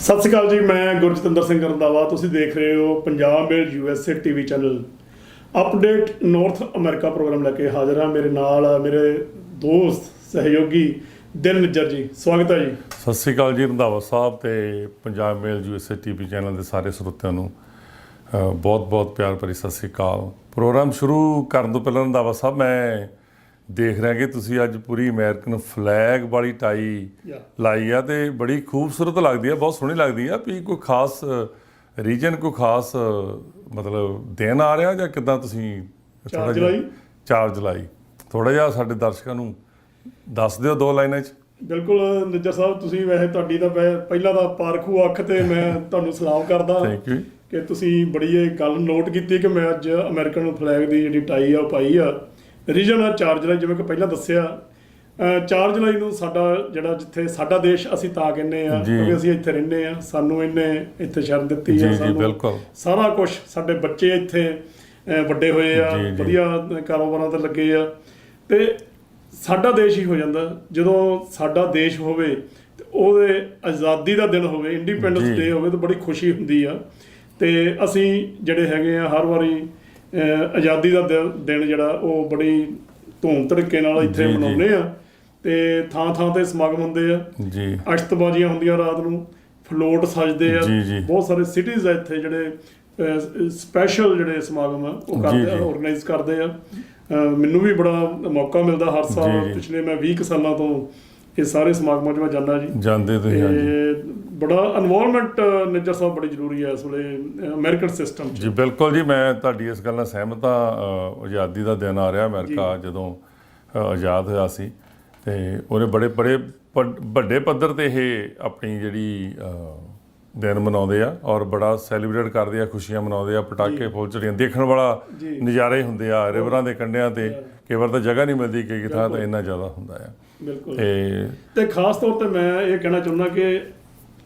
ਸਤਿ ਸ਼੍ਰੀ ਅਕਾਲ ਜੀ। ਮੈਂ ਗੁਰਜਤਿੰਦਰ ਸਿੰਘ ਰੰਧਾਵਾ। ਤੁਸੀਂ ਦੇਖ ਰਹੇ ਹੋ Punjab mail USA TV channel. Update North America program ਲੈ ਕੇ ਹਾਜ਼ਰ ਹਾਂ। ਮੇਰੇ ਨਾਲ ਮੇਰੇ ਦੋਸਤ ਸਹਿਯੋਗੀ ਦਿਲ ਨਿੱਜਰ ਜੀ। ਸਵਾਗਤ ਹੈ ਜੀ। ਸਤਿ ਸ਼੍ਰੀ ਅਕਾਲ ਜੀ ਰੰਧਾਵਾ ਸਾਹਿਬ ਤੇ Punjab mail USA TV channel ਦੇ ਸਾਰੇ ਸਰੋਤਿਆਂ ਨੂੰ ਬਹੁਤ ਬਹੁਤ ਪਿਆਰ ਭਰੀ ਸਤਿ ਸ਼੍ਰੀ ਅਕਾਲ। ਪ੍ਰੋਗਰਾਮ ਸ਼ੁਰੂ ਕਰਨ ਤੋਂ ਪਹਿਲਾਂ ਰੰਧਾਵਾ ਸਾਹਿਬ ਮੈਂ ਦੇਖ ਰਿਹਾ ਕਿ ਤੁਸੀਂ ਅੱਜ ਪੂਰੀ ਅਮਰੀਕਨ ਫਲੈਗ ਵਾਲੀ ਟਾਈ ਲਾਈ ਆ ਤੇ ਬੜੀ ਖੂਬਸੂਰਤ ਲੱਗਦੀ ਆ, ਬਹੁਤ ਸੋਹਣੀ ਲੱਗਦੀ ਆ। ਵੀ ਕੋਈ ਖਾਸ ਰੀਜਨ, ਕੋਈ ਖਾਸ ਮਤਲਬ ਦਿਨ ਆ ਰਿਹਾ ਜਾਂ ਕਿੱਦਾਂ? ਤੁਸੀਂ 4 ਜੁਲਾਈ 4 ਜੁਲਾਈ ਥੋੜ੍ਹਾ ਜਿਹਾ ਸਾਡੇ ਦਰਸ਼ਕਾਂ ਨੂੰ ਦੱਸ ਦਿਓ 2 ਲਾਈਨਾਂ 'ਚ। ਬਿਲਕੁਲ ਨਿੱਜਰ ਸਾਹਿਬ, ਤੁਸੀਂ ਵੈਸੇ ਤੁਹਾਡੀ ਤਾਂ ਪਹਿਲਾਂ ਦਾ ਪਾਰਖੂ ਅੱਖ ਤੇ ਮੈਂ ਤੁਹਾਨੂੰ ਸਲਾਮ ਕਰਦਾ ਥੈਂਕ ਯੂ ਕਿ ਤੁਸੀਂ ਬੜੀ ਇਹ ਗੱਲ ਨੋਟ ਕੀਤੀ ਕਿ ਮੈਂ ਅੱਜ ਅਮਰੀਕਨ ਫਲੈਗ ਦੀ ਜਿਹੜੀ ਟਾਈ ਆ ਉਹ ਪਾਈ ਆ। ਰੀਜਨ ਆ 4 ਜੁਲਾਈ, ਜਿਵੇਂ ਕਿ ਪਹਿਲਾਂ ਦੱਸਿਆ 4 ਜੁਲਾਈ ਨੂੰ ਸਾਡਾ ਜਿਹੜਾ ਜਿੱਥੇ ਸਾਡਾ ਦੇਸ਼ ਅਸੀਂ ਤਾਂ ਕਹਿੰਦੇ ਆ ਕਿਉਂਕਿ ਅਸੀਂ ਇੱਥੇ ਰਹਿੰਦੇ ਆ, ਸਾਨੂੰ ਇਹਨੇ ਇੱਥੇ ਸ਼ਰਨ ਦਿੱਤੀ ਆ, ਸਾਨੂੰ ਸਾਰਾ ਕੁਝ, ਸਾਡੇ ਬੱਚੇ ਇੱਥੇ ਵੱਡੇ ਹੋਏ ਆ, ਵਧੀਆ ਕਾਰੋਬਾਰਾਂ ਤੇ ਲੱਗੇ ਆ ਤੇ ਸਾਡਾ ਦੇਸ਼ ਹੀ ਹੋ ਜਾਂਦਾ ਜਦੋਂ ਸਾਡਾ ਦੇਸ਼ ਹੋਵੇ ਤੇ ਉਹਦੇ ਆਜ਼ਾਦੀ ਦਾ ਦਿਨ ਹੋਵੇ, ਇੰਡੀਪੈਂਡੈਂਸ ਡੇ ਹੋਵੇ ਤਾਂ ਬੜੀ ਖੁਸ਼ੀ ਹੁੰਦੀ ਆ। ਤੇ ਅਸੀਂ ਜਿਹੜੇ ਹੈਗੇ ਆ ਹਰ ਵਾਰੀ ਆਜ਼ਾਦੀ ਦਾ ਦਿਨ ਜਿਹੜਾ ਉਹ ਬੜੀ ਧੂਮ ਧੜਕੇ ਨਾਲ ਇੱਥੇ ਮਨਾਉਂਦੇ ਆ ਤੇ ਥਾਂ ਥਾਂ ਤੇ ਸਮਾਗਮ ਹੁੰਦੇ ਆ ਜੀ। ਅਸ਼ਤਬਾਜ਼ੀਆਂ ਹੁੰਦੀਆਂ ਰਾਤ ਨੂੰ, ਫਲੋਟ ਸਜਦੇ ਆ, ਬਹੁਤ ਸਾਰੇ ਸਿਟੀਜ਼ ਆ ਇੱਥੇ ਜਿਹੜੇ ਸਪੈਸ਼ਲ ਜਿਹੜੇ ਸਮਾਗਮ ਆ ਉਹ ਕਰਦੇ ਆ, ਆਰਗੇਨਾਈਜ਼ ਕਰਦੇ ਆ। ਮੈਨੂੰ ਵੀ ਬੜਾ ਮੌਕਾ ਮਿਲਦਾ ਹਰ ਸਾਲ, ਪਿਛਲੇ ਮੈਂ 20 ਸਾਲਾਂ ਤੋਂ ਇਹ ਸਾਰੇ ਸਮਾਗਮਾਂ 'ਚ ਮੈਂ ਜਾਂਦਾ ਜੀ। ਜਾਂਦੇ ਤੇ ਬੜਾ ਇਨਵੋਲਵਮੈਂਟ ਨਿੱਜਰ ਸਾਹਿਬ ਬੜੀ ਜ਼ਰੂਰੀ ਹੈ ਇਸ ਵੇਲੇ ਅਮਰੀਕਨ ਸਿਸਟਮ 'ਚ। ਜੀ ਬਿਲਕੁਲ ਜੀ, ਮੈਂ ਤੁਹਾਡੀ ਇਸ ਗੱਲ ਨਾਲ ਸਹਿਮਤ ਹਾਂ। ਆਜ਼ਾਦੀ ਦਾ ਦਿਨ ਆ ਰਿਹਾ, ਅਮਰੀਕਾ ਜਦੋਂ ਆਜ਼ਾਦ ਹੋਇਆ ਸੀ ਤੇ ਉਹਨੇ ਬੜੇ ਵੱਡੇ ਪੱਧਰ 'ਤੇ ਇਹ ਆਪਣੀ ਜਿਹੜੀ ਦਿਨ ਮਨਾਉਂਦੇ ਆ ਔਰ ਬੜਾ ਸੈਲੀਬ੍ਰੇਟ ਕਰਦੇ ਆ, ਖੁਸ਼ੀਆਂ ਮਨਾਉਂਦੇ ਆ, ਪਟਾਕੇ ਫੁੱਲਝੜੀਆਂ ਦੇਖਣ ਵਾਲਾ ਨਜ਼ਾਰੇ ਹੁੰਦੇ ਆ। ਰਿਵਰਾਂ ਦੇ ਕੰਢਿਆਂ 'ਤੇ ਕਈ ਵਾਰ ਤਾਂ ਜਗ੍ਹਾ ਨਹੀਂ ਮਿਲਦੀ, ਕਈ ਥਾਂ ਤਾਂ ਇੰਨਾ ਜ਼ਿਆਦਾ ਹੁੰਦਾ ਆ। ਬਿਲਕੁਲ। ਤੇ ਖਾਸ ਤੌਰ 'ਤੇ ਮੈਂ ਇਹ ਕਹਿਣਾ ਚਾਹੁੰਦਾ ਕਿ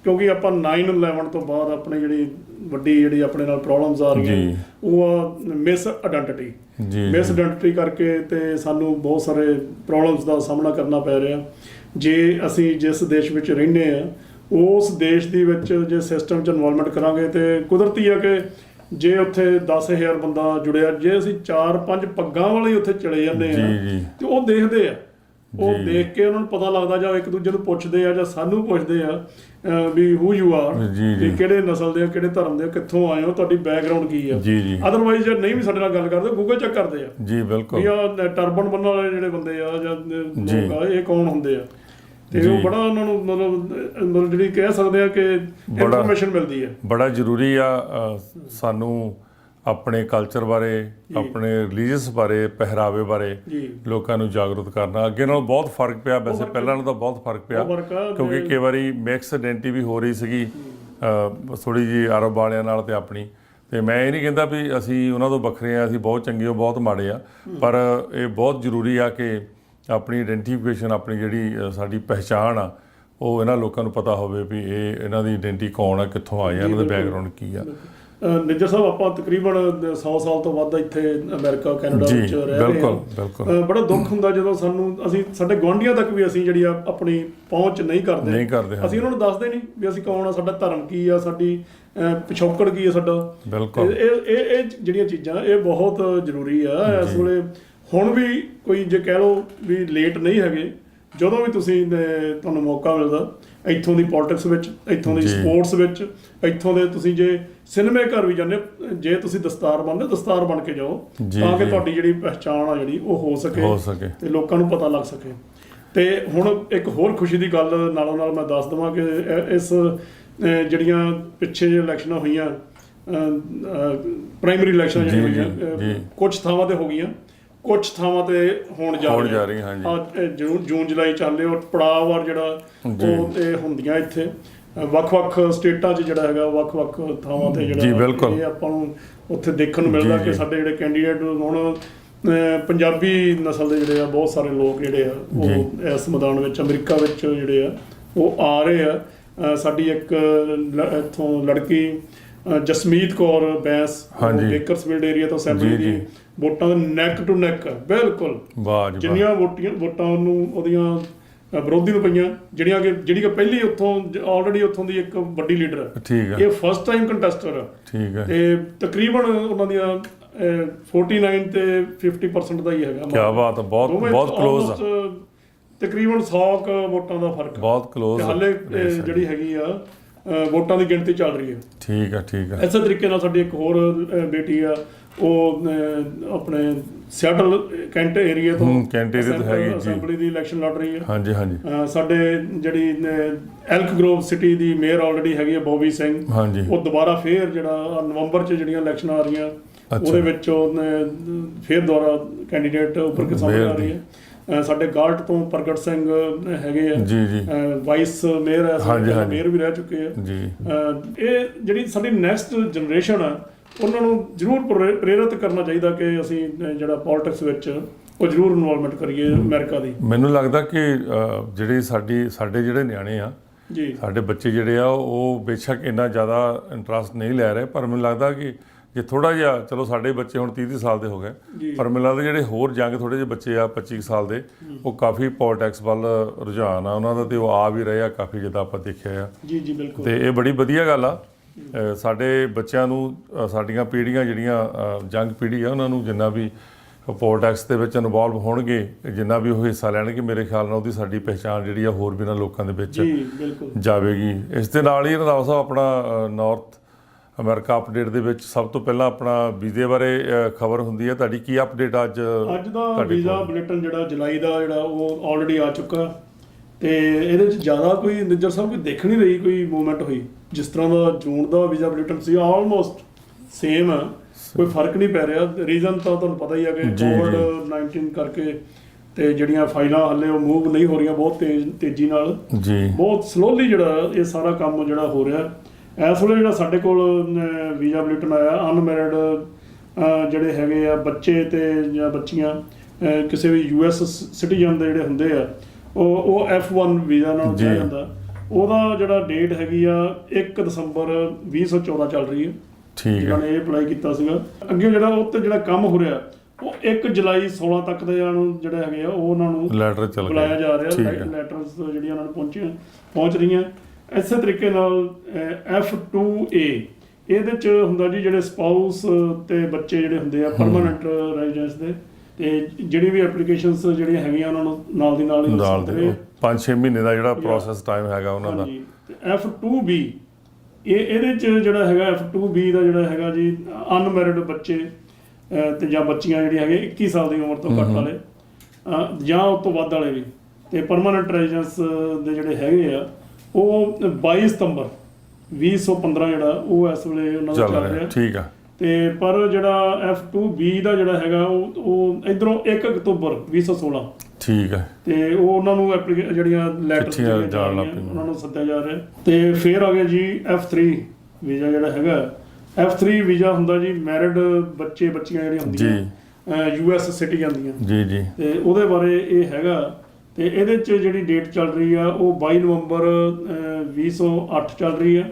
ਕਿਉਂਕਿ ਆਪਾਂ 9/11 ਤੋਂ ਬਾਅਦ ਆਪਣੀ ਜਿਹੜੀ ਆਪਣੇ ਨਾਲ ਪ੍ਰੋਬਲਮਸ ਆ ਰਹੀਆਂ ਉਹ ਆ ਮਿਸ ਆਇਡੈਂਟੀਟੀ ਕਰਕੇ ਤੇ ਸਾਨੂੰ ਬਹੁਤ ਸਾਰੇ ਪ੍ਰੋਬਲਮਸ ਦਾ ਸਾਹਮਣਾ ਕਰਨਾ ਪੈ ਰਿਹਾ। ਜੇ ਅਸੀਂ ਜਿਸ ਦੇਸ਼ ਵਿੱਚ ਰਹਿੰਦੇ ਆ ਉਸ ਦੇਸ਼ ਦੇ ਵਿੱਚ ਜੇ ਸਿਸਟਮ 'ਚ ਇਨਵੋਲਵਮੈਂਟ ਕਰਾਂਗੇ ਤੇ ਕੁਦਰਤੀ ਆ ਕਿ ਜੇ ਉੱਥੇ 10,000 ਬੰਦਾ ਜੁੜਿਆ, ਜੇ ਅਸੀਂ 4-5 ਪੱਗਾਂ ਵਾਲੇ ਉੱਥੇ ਚਲੇ ਜਾਂਦੇ ਆ ਤੇ ਉਹ ਦੇਖਦੇ ਆ, ਉਹ ਦੇਖ ਕੇ ਉਹਨਾਂ ਨੂੰ ਪਤਾ ਲੱਗਦਾ, ਜਾਂ ਇੱਕ ਦੂਜੇ ਨੂੰ ਪੁੱਛਦੇ ਆ ਜਾਂ ਸਾਨੂੰ ਪੁੱਛਦੇ ਆ ਵੀ ਹੂ ਯੂ ਆਰ, ਵੀ ਕਿਹੜੇ ਨਸਲ ਦੇ ਆ, ਕਿਹੜੇ ਧਰਮ ਦੇ ਆ, ਕਿੱਥੋਂ ਆਏ ਹੋ, ਤੁਹਾਡੀ ਬੈਕਗਰਾਉਂਡ ਕੀ ਆ। ਅਦਰਵਾਈਜ਼ ਜੇ ਨਹੀਂ ਵੀ ਸਾਡੇ ਨਾਲ ਗੱਲ ਕਰਦੇ ਗੂਗਲ ਚੈੱਕ ਕਰਦੇ ਆ ਜੀ। ਬਿਲਕੁਲ। ਵੀ ਆ ਟਰਬਨ ਬੰਨਣ ਵਾਲੇ ਜਿਹੜੇ ਬੰਦੇ ਆ ਜਾਂ ਲੋਕ ਆ ਇਹ ਕੌਣ ਹੁੰਦੇ ਆ, ਤੇ ਉਹ ਬੜਾ ਉਹਨਾਂ ਨੂੰ ਮਤਲਬ ਜਿਹੜੀ ਕਹਿ ਸਕਦੇ ਆ ਕਿ ਇਨਫੋਰਮੇਸ਼ਨ ਮਿਲਦੀ ਹੈ। ਬੜਾ ਜ਼ਰੂਰੀ ਆ ਸਾਨੂੰ ਆਪਣੇ ਕਲਚਰ ਬਾਰੇ, ਆਪਣੇ ਰਿਲੀਜੀਅਸ ਬਾਰੇ, ਪਹਿਰਾਵੇ ਬਾਰੇ ਲੋਕਾਂ ਨੂੰ ਜਾਗਰੂਕ ਕਰਨਾ। ਅੱਗੇ ਨਾਲੋਂ ਬਹੁਤ ਫਰਕ ਪਿਆ, ਵੈਸੇ ਪਹਿਲਾਂ ਨਾਲੋਂ ਤਾਂ ਬਹੁਤ ਫਰਕ ਪਿਆ ਕਿਉਂਕਿ ਕਈ ਵਾਰੀ ਮਿਕਸ ਆਇਡੈਂਟੀਟੀ ਵੀ ਹੋ ਰਹੀ ਸੀਗੀ ਥੋੜ੍ਹੀ ਜਿਹੀ ਅਰਬ ਵਾਲਿਆਂ ਨਾਲ ਤੇ ਆਪਣੀ। ਤੇ ਮੈਂ ਇਹ ਨਹੀਂ ਕਹਿੰਦਾ ਵੀ ਅਸੀਂ ਉਹਨਾਂ ਤੋਂ ਵੱਖਰੇ ਆ, ਅਸੀਂ ਬਹੁਤ ਚੰਗੇ, ਉਹ ਬਹੁਤ ਮਾੜੇ ਆ, ਪਰ ਇਹ ਬਹੁਤ ਜ਼ਰੂਰੀ ਆ ਕਿ ਆਪਣੀ ਆਇਡੈਂਟੀਫਿਕੇਸ਼ਨ, ਆਪਣੀ ਜਿਹੜੀ ਸਾਡੀ ਪਹਿਚਾਣ ਆ, ਉਹ ਇਹਨਾਂ ਲੋਕਾਂ ਨੂੰ ਪਤਾ ਹੋਵੇ ਵੀ ਇਹਨਾਂ ਦੀ ਆਇਡੈਂਟੀਟੀ ਕੌਣ ਆ, ਕਿੱਥੋਂ ਆਏ ਆ, ਇਹਨਾਂ ਦਾ ਬੈਕਗਰਾਊਂਡ ਕੀ ਆ। ਨਿੱਜਰ ਸਾਹਿਬ, ਆਪਾਂ ਤਕਰੀਬਨ 100 ਸਾਲ ਤੋਂ ਵੱਧ ਇੱਥੇ ਅਮਰੀਕਾ, ਕੈਨੇਡਾ ਵਿੱਚ ਰਹਿ ਰਹੇ ਹਾਂ। ਬੜਾ ਦੁੱਖ ਹੁੰਦਾ ਜਦੋਂ ਸਾਡੇ ਗੁਆਂਢੀਆਂ ਤੱਕ ਵੀ ਅਸੀਂ ਜਿਹੜੀ ਆਪਣੀ ਪਹੁੰਚ ਨਹੀਂ ਕਰਦੇ। ਅਸੀਂ ਉਹਨਾਂ ਨੂੰ ਦੱਸਦੇ ਨਹੀਂ ਵੀ ਅਸੀਂ ਕੌਣ ਆ, ਸਾਡਾ ਧਰਮ ਕੀ ਆ, ਸਾਡੀ ਪਿਛੋਕੜ ਕੀ ਆ ਸਾਡਾ। ਇਹ ਜਿਹੜੀਆਂ ਚੀਜ਼ਾਂ ਇਹ ਬਹੁਤ ਜ਼ਰੂਰੀ ਆ ਇਸ ਵੇਲੇ। ਹੁਣ ਵੀ ਕੋਈ ਜੇ ਕਹਿ ਲਓ ਵੀ ਲੇਟ ਨਹੀਂ ਹੈਗੇ, ਜਦੋਂ ਵੀ ਤੁਸੀਂ ਤੁਹਾਨੂੰ ਮੌਕਾ ਮਿਲਦਾ ਇੱਥੋਂ ਦੀ ਪੋਲਿਟਿਕਸ ਵਿੱਚ, ਇੱਥੋਂ ਦੀ ਸਪੋਰਟਸ ਵਿੱਚ, ਇੱਥੋਂ ਦੇ ਤੁਸੀਂ ਜੇ ਸਿਨੇਮੇ ਘਰ ਵੀ ਜਾਂਦੇ, ਜੇ ਤੁਸੀਂ ਦਸਤਾਰ ਬਣਦੇ, ਦਸਤਾਰ ਬਣ ਕੇ ਜਾਓ ਤਾਂ ਕਿ ਤੁਹਾਡੀ ਜਿਹੜੀ ਪਹਿਚਾਣ ਆ ਜਿਹੜੀ ਉਹ ਹੋ ਸਕੇ ਤੇ ਲੋਕਾਂ ਨੂੰ ਪਤਾ ਲੱਗ ਸਕੇ। ਤੇ ਹੁਣ ਇੱਕ ਹੋਰ ਖੁਸ਼ੀ ਦੀ ਗੱਲ ਨਾਲੋਂ ਨਾਲ ਮੈਂ ਦੱਸ ਦੇਵਾਂ ਕਿ ਇਸ ਜਿਹੜੀਆਂ ਪਿੱਛੇ ਜਿਹੇ ਇਲੈਕਸ਼ਨਾਂ ਹੋਈਆਂ, ਪ੍ਰਾਇਮਰੀ ਇਲੈਕਸ਼ਨਾਂ ਜਿਹੜੀਆਂ ਹੋਈਆਂ, ਕੁਝ ਥਾਵਾਂ 'ਤੇ ਹੋ ਗਈਆਂ, ਕੁਝ ਥਾਵਾਂ ਤੇ ਹੋਣ ਜਾ ਰਹੀ। ਜੂਨ ਜੁਲਾਈ ਚੱਲਦੇ ਉਹ ਪੜਾਅਵਾਰ ਜਿਹੜਾ ਉਹ ਇਹ ਹੁੰਦੀਆਂ ਇੱਥੇ ਵੱਖ-ਵੱਖ ਸਟੇਟਾਂ 'ਚ ਜਿਹੜਾ ਹੈਗਾ, ਵੱਖ-ਵੱਖ ਥਾਵਾਂ ਤੇ ਜਿਹੜਾ ਇਹ ਆਪਾਂ ਨੂੰ ਉੱਥੇ ਦੇਖਣ ਨੂੰ ਮਿਲਦਾ ਕਿ ਸਾਡੇ ਜਿਹੜੇ ਕੈਂਡੀਡੇਟ ਹੁਣ ਪੰਜਾਬੀ ਨਸਲ ਦੇ ਜਿਹੜੇ ਆ ਬਹੁਤ ਸਾਰੇ ਲੋਕ ਜਿਹੜੇ ਆ ਉਹ ਇਸ ਮੈਦਾਨ ਵਿੱਚ ਅਮਰੀਕਾ ਵਿੱਚ ਜਿਹੜੇ ਆ ਉਹ ਆ ਰਹੇ ਆ। ਸਾਡੀ ਇੱਕ ਇੱਥੋਂ ਲੜਕੀ ਜਸਮੀਤ ਕੌਰ ਬੈਂਸ, ਬੇਕਰਸਫੀਲਡ ਏਰੀਆ ਤੋਂ ਅਸੈਂਬਲੀ ਦੀ ਵੋਟਾਂ ਦੇ ਨੈਕ ਟੂ ਨੈਕ ਬਿਲਕੁਲ ਜਿੰਨੀਆਂ ਵੋਟਾਂ ਉਹਨੂੰ ਉਹਦੀਆਂ ਵਿਰੋਧੀ ਨੂੰ ਪਈਆਂ, ਜਿਹੜੀ ਕਿ ਪਹਿਲੀ ਉੱਥੋਂ ਆਲਰੇਡੀ ਉੱਥੋਂ ਦੀ ਇੱਕ ਵੱਡੀ ਲੀਡਰ ਹੈ। ਠੀਕ ਹੈ, ਇਹ ਫਸਟ ਟਾਈਮ ਕੰਟੈਸਟਰ ਆ। ਠੀਕ ਹੈ, ਤੇ ਤਕਰੀਬਨ ਉਹਨਾਂ ਦੀਆਂ 49 ਤੇ 50% ਦਾ ਹੀ ਹੈਗਾ। ਕੀ ਬਾਤ ਹੈ, ਬਹੁਤ ਕਲੋਜ਼ ਆ, ਤਕਰੀਬਨ 100 ਵੋਟਾਂ ਦਾ ਫਰਕ, ਬਹੁਤ ਕਲੋਜ਼। ਹਾਲੇ ਜਿਹੜੀ ਹੈਗੀ ਆ ਵੋਟਾਂ ਦੀ ਗਿਣਤੀ ਚੱਲ ਰਹੀ ਹੈ। ਠੀਕ ਹੈ, ਠੀਕ ਹੈ। ਇਸੇ ਤਰੀਕੇ ਨਾਲ ਸਾਡੀ ਇੱਕ ਹੋਰ ਬੇਟੀ ਆ, ਉਹ ਆਪਣੇ ਸਿਆਟਲ ਕੈਂਟ ਏਰੀਆ ਤੋਂ ਕੈਂਟ ਏਰੀਆ ਤੋਂ ਹੈਗੀ ਜੀ, ਅਸੈਂਬਲੀ ਦੀ ਇਲੈਕਸ਼ਨ ਲੜ ਰਹੀ ਹੈ। ਹਾਂਜੀ ਹਾਂਜੀ। ਸਾਡੇ ਜਿਹੜੀ ਐਲਕ ਗਰੋਵ ਸਿਟੀ ਦੀ ਮੇਅਰ ਆਲਰੇਡੀ ਹੈਗੀ ਹੈ ਬੋਬੀ ਸਿੰਘ, ਹਾਂਜੀ, ਉਹ ਦੁਬਾਰਾ ਫੇਰ ਜਿਹੜਾ ਨਵੰਬਰ 'ਚ ਜਿਹੜੀਆਂ ਇਲੈਕਸ਼ਨ ਆ ਰਹੀਆਂ ਉਹਦੇ ਵਿੱਚ ਫੇਰ ਦੁਬਾਰਾ ਕੈਂਡੀਡੇਟ ਉੱਪਰ ਕੇ ਸਾਹਮਣੇ ਆ ਰਹੀ ਹੈ। ਸਾਡੇ ਗਾਲਟ ਤੋਂ ਪ੍ਰਗਟ ਸਿੰਘ ਹੈਗੇ ਆ ਜੀ ਜੀ, ਵਾਈਸ ਮੇਅਰ ਹੈ, ਮੇਅਰ ਵੀ ਰਹਿ ਚੁੱਕੇ ਆ ਜੀ। ਇਹ ਜਿਹੜੀ ਸਾਡੀ ਨੈਕਸਟ ਜਨਰੇਸ਼ਨ ਆ, ਉਹਨਾਂ ਨੂੰ ਜ਼ਰੂਰ ਪ੍ਰੇਰਿਤ ਕਰਨਾ ਚਾਹੀਦਾ ਕਿ ਅਸੀਂ ਜਿਹੜਾ ਪੋਲਿਟਿਕਸ ਵਿੱਚ ਉਹ ਜ਼ਰੂਰ ਇਨਵੋਲਵਮੈਂਟ ਕਰੀਏ ਅਮਰੀਕਾ ਦੀ। ਮੈਨੂੰ ਲੱਗਦਾ ਕਿ ਜਿਹੜੇ ਸਾਡੇ ਜਿਹੜੇ ਨਿਆਣੇ ਆ ਜੀ, ਸਾਡੇ ਬੱਚੇ ਜਿਹੜੇ ਆ ਉਹ ਬੇਸ਼ੱਕ ਇੰਨਾ ਜ਼ਿਆਦਾ ਇੰਟਰਸਟ ਨਹੀਂ ਲੈ ਰਹੇ, ਪਰ ਮੈਨੂੰ ਲੱਗਦਾ ਕਿ ਜੇ ਥੋੜਾ ਜਿਹਾ, ਚਲੋ ਸਾਡੇ ਬੱਚੇ ਹੁਣ 30 ਸਾਲ ਦੇ ਹੋ ਗਏ, ਪਰ ਮੈਨੂੰ ਲੱਗਦਾ ਜਿਹੜੇ ਹੋਰ ਜੰਗ ਥੋੜੇ ਜਿਹੇ ਬੱਚੇ ਆ 25 ਸਾਲ ਦੇ, ਉਹ ਕਾਫੀ ਪੋਲਿਟਿਕਸ ਵੱਲ ਰੁਝਾਨ ਆ ਉਹਨਾਂ ਦਾ, ਤੇ ਉਹ ਆ ਵੀ ਰਹੇ ਆ ਕਾਫੀ, ਜਿੱਦਾਂ ਆਪਾਂ ਦੇਖਿਆ ਆ। ਜੀ ਜੀ, ਬਿਲਕੁਲ। ਤੇ ਇਹ ਬੜੀ ਵਧੀਆ ਗੱਲ ਆ। ਸਾਡੇ ਬੱਚਿਆਂ ਨੂੰ, ਸਾਡੀਆਂ ਪੀੜ੍ਹੀਆਂ ਜਿਹੜੀਆਂ ਜੰਗ ਪੀੜ੍ਹੀ ਆ, ਉਹਨਾਂ ਨੂੰ ਜਿੰਨਾ ਵੀ ਪੋਲਿਟਿਕਸ ਦੇ ਵਿੱਚ ਇਨਵੋਲਵ ਹੋਣਗੇ, ਜਿੰਨਾ ਵੀ ਉਹ ਹਿੱਸਾ ਲੈਣਗੇ, ਮੇਰੇ ਖਿਆਲ ਨਾਲ ਉਹਦੀ ਸਾਡੀ ਪਹਿਚਾਣ ਜਿਹੜੀ ਆ ਹੋਰ ਵੀ ਇਹਨਾਂ ਲੋਕਾਂ ਦੇ ਵਿੱਚ ਜਾਵੇਗੀ। ਇਸ ਦੇ ਨਾਲ ਹੀ ਰੰਧਾਵਾ ਸਾਹਿਬ, ਆਪਣਾ ਨਾਰਥ ਅਮਰੀਕਾ ਅਪਡੇਟ ਦੇ ਵਿੱਚ ਸਭ ਤੋਂ ਪਹਿਲਾਂ ਆਪਣਾ ਵੀਜ਼ੇ ਬਾਰੇ ਖਬਰ ਹੁੰਦੀ ਹੈ, ਤੁਹਾਡੀ ਕੀ ਅਪਡੇਟ ਅੱਜ ਦਾ ਵੀਜ਼ਾ ਬੁਲੇਟਿਨ ਜਿਹੜਾ ਜੁਲਾਈ ਦਾ ਜਿਹੜਾ ਉਹ ਆਲਰੇਡੀ ਆ ਚੁੱਕਾ, ਤੇ ਇਹਦੇ 'ਚ ਜ਼ਿਆਦਾ ਕੋਈ ਨਿੱਜਰ ਸਾਹਿਬ ਕੋਈ ਦੇਖ ਨਹੀਂ ਰਹੀ ਕੋਈ ਮੂਵਮੈਂਟ ਹੋਈ। ਜਿਸ ਤਰ੍ਹਾਂ ਦਾ ਜੂਨ ਦਾ ਵੀਜ਼ਾ ਬੁਲੇਟਿਨ ਸੀ ਆਲਮੋਸਟ ਸੇਮ ਆ, ਕੋਈ ਫਰਕ ਨਹੀਂ ਪੈ ਰਿਹਾ। ਰੀਜ਼ਨ ਤਾਂ ਤੁਹਾਨੂੰ ਪਤਾ ਹੀ ਆ ਕਿ ਕੋਵਿਡ-19 ਕਰਕੇ ਤੇ ਜਿਹੜੀਆਂ ਫਾਈਲਾਂ ਹਾਲੇ ਉਹ ਮੂਵ ਨਹੀਂ ਹੋ ਰਹੀਆਂ ਬਹੁਤ ਤੇਜ਼ੀ ਨਾਲ ਜੀ, ਬਹੁਤ ਸਲੋਲੀ ਜਿਹੜਾ ਇਹ ਸਾਰਾ ਕੰਮ ਜਿਹੜਾ ਹੋ ਰਿਹਾ। ਇਸ ਵੇਲੇ ਜਿਹੜਾ ਸਾਡੇ ਕੋਲ ਵੀਜ਼ਾ ਬੁਲੇਟਿਨ ਆਇਆ, ਅਨਮੈਰਿਡ ਜਿਹੜੇ ਹੈਗੇ ਆ ਬੱਚੇ ਤੇ ਜਾਂ ਬੱਚੀਆਂ ਕਿਸੇ ਵੀ US ਸਿਟੀਜ਼ਨ ਦੇ ਜਿਹੜੇ ਹੁੰਦੇ ਆ, ਉਹ F1 ਵੀਜ਼ਾ ਨਾਲ ਕਿਹਾ ਜਾਂਦਾ। ਉਹਦਾ ਜਿਹੜਾ ਡੇਟ ਹੈਗੀ ਆ 1 ਦਸੰਬਰ 2014 ਚੱਲ ਰਹੀ ਹੈ। ਜਿਹਨਾਂ ਨੇ ਇਹ ਅਪਲਾਈ ਕੀਤਾ ਸੀਗਾ। ਅੱਗੇ ਜਿਹੜਾ ਉਹ ਤੇ ਜਿਹੜਾ ਕੰਮ ਹੋ ਰਿਹਾ, ਉਹ 1 ਜੁਲਾਈ 16 ਤੱਕ ਦੇ ਜਿਹੜੇ ਹੈਗੇ ਆ ਉਹ ਉਹਨਾਂ ਨੂੰ ਲੈਟਰ ਬੁਲਾਇਆ ਜਾ ਰਿਹਾ। ਲੈਟਰਸ ਜਿਹੜੀਆਂ ਉਹਨਾਂ ਨੂੰ ਪਹੁੰਚ ਰਹੀਆਂ। ਇਸੇ ਤਰੀਕੇ ਨਾਲ F2A ਇਹਦੇ 'ਚ ਹੁੰਦਾ ਜੀ, ਜਿਹੜੇ ਸਪਾਊਸ ਤੇ ਬੱਚੇ ਜਿਹੜੇ ਹੁੰਦੇ ਆ ਪਰਮਾਨੈਂਟ ਰੈਜ਼ੀਡੈਂਸ ਦੇ, ਤੇ ਜਿਹੜੀ ਵੀ ਐਪਲੀਕੇਸ਼ਨਸ ਜਿਹੜੀਆਂ ਹੈਗੀਆਂ ਉਹਨਾਂ ਨੂੰ ਨਾਲ ਦੀ ਨਾਲ 5-6 ਮਹੀਨੇ ਦਾ ਜਿਹੜਾ ਪ੍ਰੋਸੈਸ ਟਾਈਮ ਹੈਗਾ ਉਹਨਾਂ ਦਾ। F2B ਇਹਦੇ 'ਚ ਜਿਹੜਾ ਹੈਗਾ F2B ਦਾ ਜਿਹੜਾ ਹੈਗਾ ਜੀ, ਅਨਮੈਰਿਡ ਬੱਚੇ ਤੇ ਜਾਂ ਬੱਚੀਆਂ ਜਿਹੜੀਆਂ ਹੈਗੀਆਂ 21 ਸਾਲ ਦੀ ਉਮਰ ਤੋਂ ਘੱਟ ਵਾਲੇ ਜਾਂ ਉਸ ਤੋਂ ਵੱਧ ਵਾਲੇ ਵੀ, ਤੇ ਪਰਮਾਨੈਂਟ ਰੈਜ਼ੀਡੈਂਸ ਦੇ ਜਿਹੜੇ ਹੈਗੇ ਆ ਉਹ 22 ਸਤੰਬਰ 2015 ਜਿਹੜਾ ਉਹ ਇਸ ਵੇਲੇ ਉਹਨਾਂ ਦਾ ਚੱਲ ਰਿਹਾ। ਠੀਕ ਆ। ਤੇ ਪਰ ਜਿਹੜਾ F2B ਦਾ ਜਿਹੜਾ ਹੈਗਾ ਉਹ ਇਧਰੋਂ 1 ਅਕਤੂਬਰ 2016 ਠੀਕ ਹੈ, ਤੇ ਉਹ ਉਹਨਾਂ ਨੂੰ ਜਿਹੜੀਆਂ ਲੈਟਰ ਉਹਨਾਂ ਨੂੰ ਸੱਦਿਆ ਜਾ ਰਿਹਾ। ਤੇ ਫਿਰ ਆ ਗਿਆ ਜੀ F3 ਵੀਜ਼ਾ ਜਿਹੜਾ ਹੈਗਾ। F3 ਵੀਜ਼ਾ ਹੁੰਦਾ ਜੀ ਮੈਰਿਡ ਬੱਚੇ ਬੱਚੀਆਂ ਜਿਹੜੀਆਂ ਹੁੰਦੀਆਂ US ਸਿਟੀਜ਼ਨ ਦੀਆਂ ਜੀ ਜੀ, ਤੇ ਉਹਦੇ ਬਾਰੇ ਇਹ ਹੈਗਾ। ਤੇ ਇਹਦੇ 'ਚ ਜਿਹੜੀ ਡੇਟ ਚੱਲ ਰਹੀ ਆ ਉਹ 22 ਨਵੰਬਰ 2008 ਚੱਲ ਰਹੀ ਆ।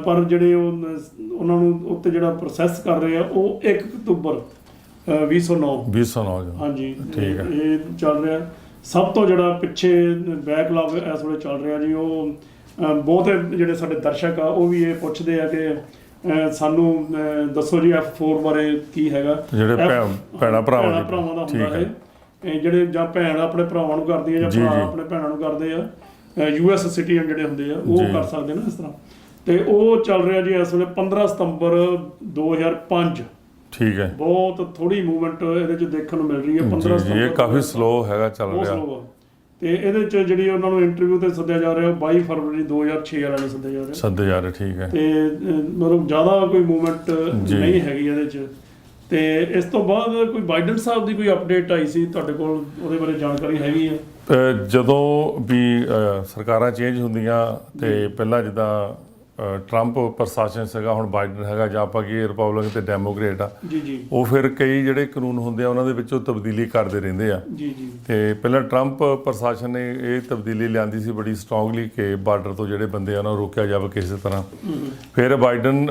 ਪਰ ਜਿਹੜੇ ਉਹਨਾਂ ਨੂੰ ਉੱਤੇ ਜਿਹੜਾ ਪ੍ਰੋਸੈਸ ਕਰ ਰਹੇ ਆ ਉਹ 1 ਅਕਤੂਬਰ 2009 ਹਾਂਜੀ ਠੀਕ ਹੈ ਇਹ ਚੱਲ ਰਿਹਾ। ਸਭ ਤੋਂ ਜਿਹੜਾ ਪਿੱਛੇ ਬੈਕਲੌਗ ਇਸ ਵੇਲੇ ਚੱਲ ਰਿਹਾ ਜੀ, ਉਹ ਬਹੁਤੇ ਜਿਹੜੇ ਸਾਡੇ ਦਰਸ਼ਕ ਆ ਉਹ ਵੀ ਇਹ ਪੁੱਛਦੇ ਆ ਕਿ ਸਾਨੂੰ ਦੱਸੋ ਜੀ F4 ਬਾਰੇ ਕੀ ਹੈਗਾ। ਜਿਹੜੇ ਭੈਣਾਂ ਭਰਾਵਾਂ ਦਾ ਹੁੰਦਾ ਹੈ, ਜਿਹੜੇ ਜਾਂ ਭੈਣ ਆਪਣੇ ਭਰਾਵਾਂ ਨੂੰ ਕਰਦੀ ਹੈ ਜਾਂ ਭਰਾ ਆਪਣੇ ਭੈਣਾਂ ਨੂੰ ਕਰਦੇ ਆ, US ਸਿਟੀਜ਼ਨ ਜਿਹੜੇ ਹੁੰਦੇ ਆ ਉਹ ਕਰ ਸਕਦੇ ਨੇ ਇਸ ਤਰ੍ਹਾਂ। ਤੇ ਉਹ ਚੱਲ ਰਿਹਾ ਜੀ ਇਸ ਵੇਲੇ 15 ਸਤੰਬਰ 2005। ਠੀਕ ਹੈ, ਬਹੁਤ ਥੋੜੀ ਮੂਵਮੈਂਟ ਇਹਦੇ 'ਚ ਦੇਖਣ ਨੂੰ ਮਿਲ ਰਹੀ ਹੈ। 15 ਸਤੰਬਰ ਇਹ ਕਾਫੀ ਸਲੋ ਹੈਗਾ, ਚੱਲ ਰਿਹਾ। ਤੇ ਇਹਦੇ 'ਚ ਜਿਹੜੀ ਉਹਨਾਂ ਨੂੰ ਇੰਟਰਵਿਊ ਤੇ ਸੱਦਿਆ ਜਾ ਰਿਹਾ 22 ਫਰਵਰੀ 2006 ਵਾਲਿਆਂ ਨੂੰ ਸੱਦਿਆ ਜਾ ਰਿਹਾ। ਠੀਕ ਹੈ, ਤੇ ਮਤਲਬ ਜ਼ਿਆਦਾ ਕੋਈ ਮੂਵਮੈਂਟ ਨਹੀਂ ਹੈਗੀ ਇਹਦੇ 'ਚ। ਤੇ ਇਸ ਤੋਂ ਬਾਅਦ ਕੋਈ ਬਾਈਡਨ ਸਾਹਿਬ ਦੀ ਕੋਈ ਅਪਡੇਟ ਆਈ ਸੀ ਤੁਹਾਡੇ ਕੋਲ, ਉਹਦੇ ਬਾਰੇ ਜਾਣਕਾਰੀ ਹੈਗੀ ਆ? ਜਦੋਂ ਵੀ ਸਰਕਾਰਾਂ ਚੇਂਜ ਹੁੰਦੀਆਂ ਤੇ ਪਹਿਲਾਂ ਜਿੱਦਾਂ ਟਰੰਪ ਪ੍ਰਸ਼ਾਸਨ ਸੀਗਾ, ਹੁਣ ਬਾਈਡਨ ਹੈਗਾ, ਜਾਂ ਆਪਾਂ ਕੀ ਰਿਪਬਲਿਕਨ ਤੇ ਡੈਮੋਕ੍ਰੇਟ ਆ ਜੀ ਜੀ, ਉਹ ਫਿਰ ਕਈ ਜਿਹੜੇ ਕਾਨੂੰਨ ਹੁੰਦੇ ਆ ਉਹਨਾਂ ਦੇ ਵਿੱਚੋਂ ਤਬਦੀਲੀ ਕਰਦੇ ਰਹਿੰਦੇ ਆ ਜੀ ਜੀ। ਤੇ ਪਹਿਲਾਂ ਟਰੰਪ ਪ੍ਰਸ਼ਾਸਨ ਨੇ ਇਹ ਤਬਦੀਲੀ ਲਿਆਂਦੀ ਸੀ ਬੜੀ ਸਟਰੋਂਗਲੀ ਕਿ ਬਾਰਡਰ ਤੋਂ ਜਿਹੜੇ ਬੰਦੇ ਆ ਉਹਨਾਂ ਨੂੰ ਰੋਕਿਆ ਜਾਵੇ ਕਿਸੇ ਤਰ੍ਹਾਂ। ਫਿਰ ਬਾਈਡਨ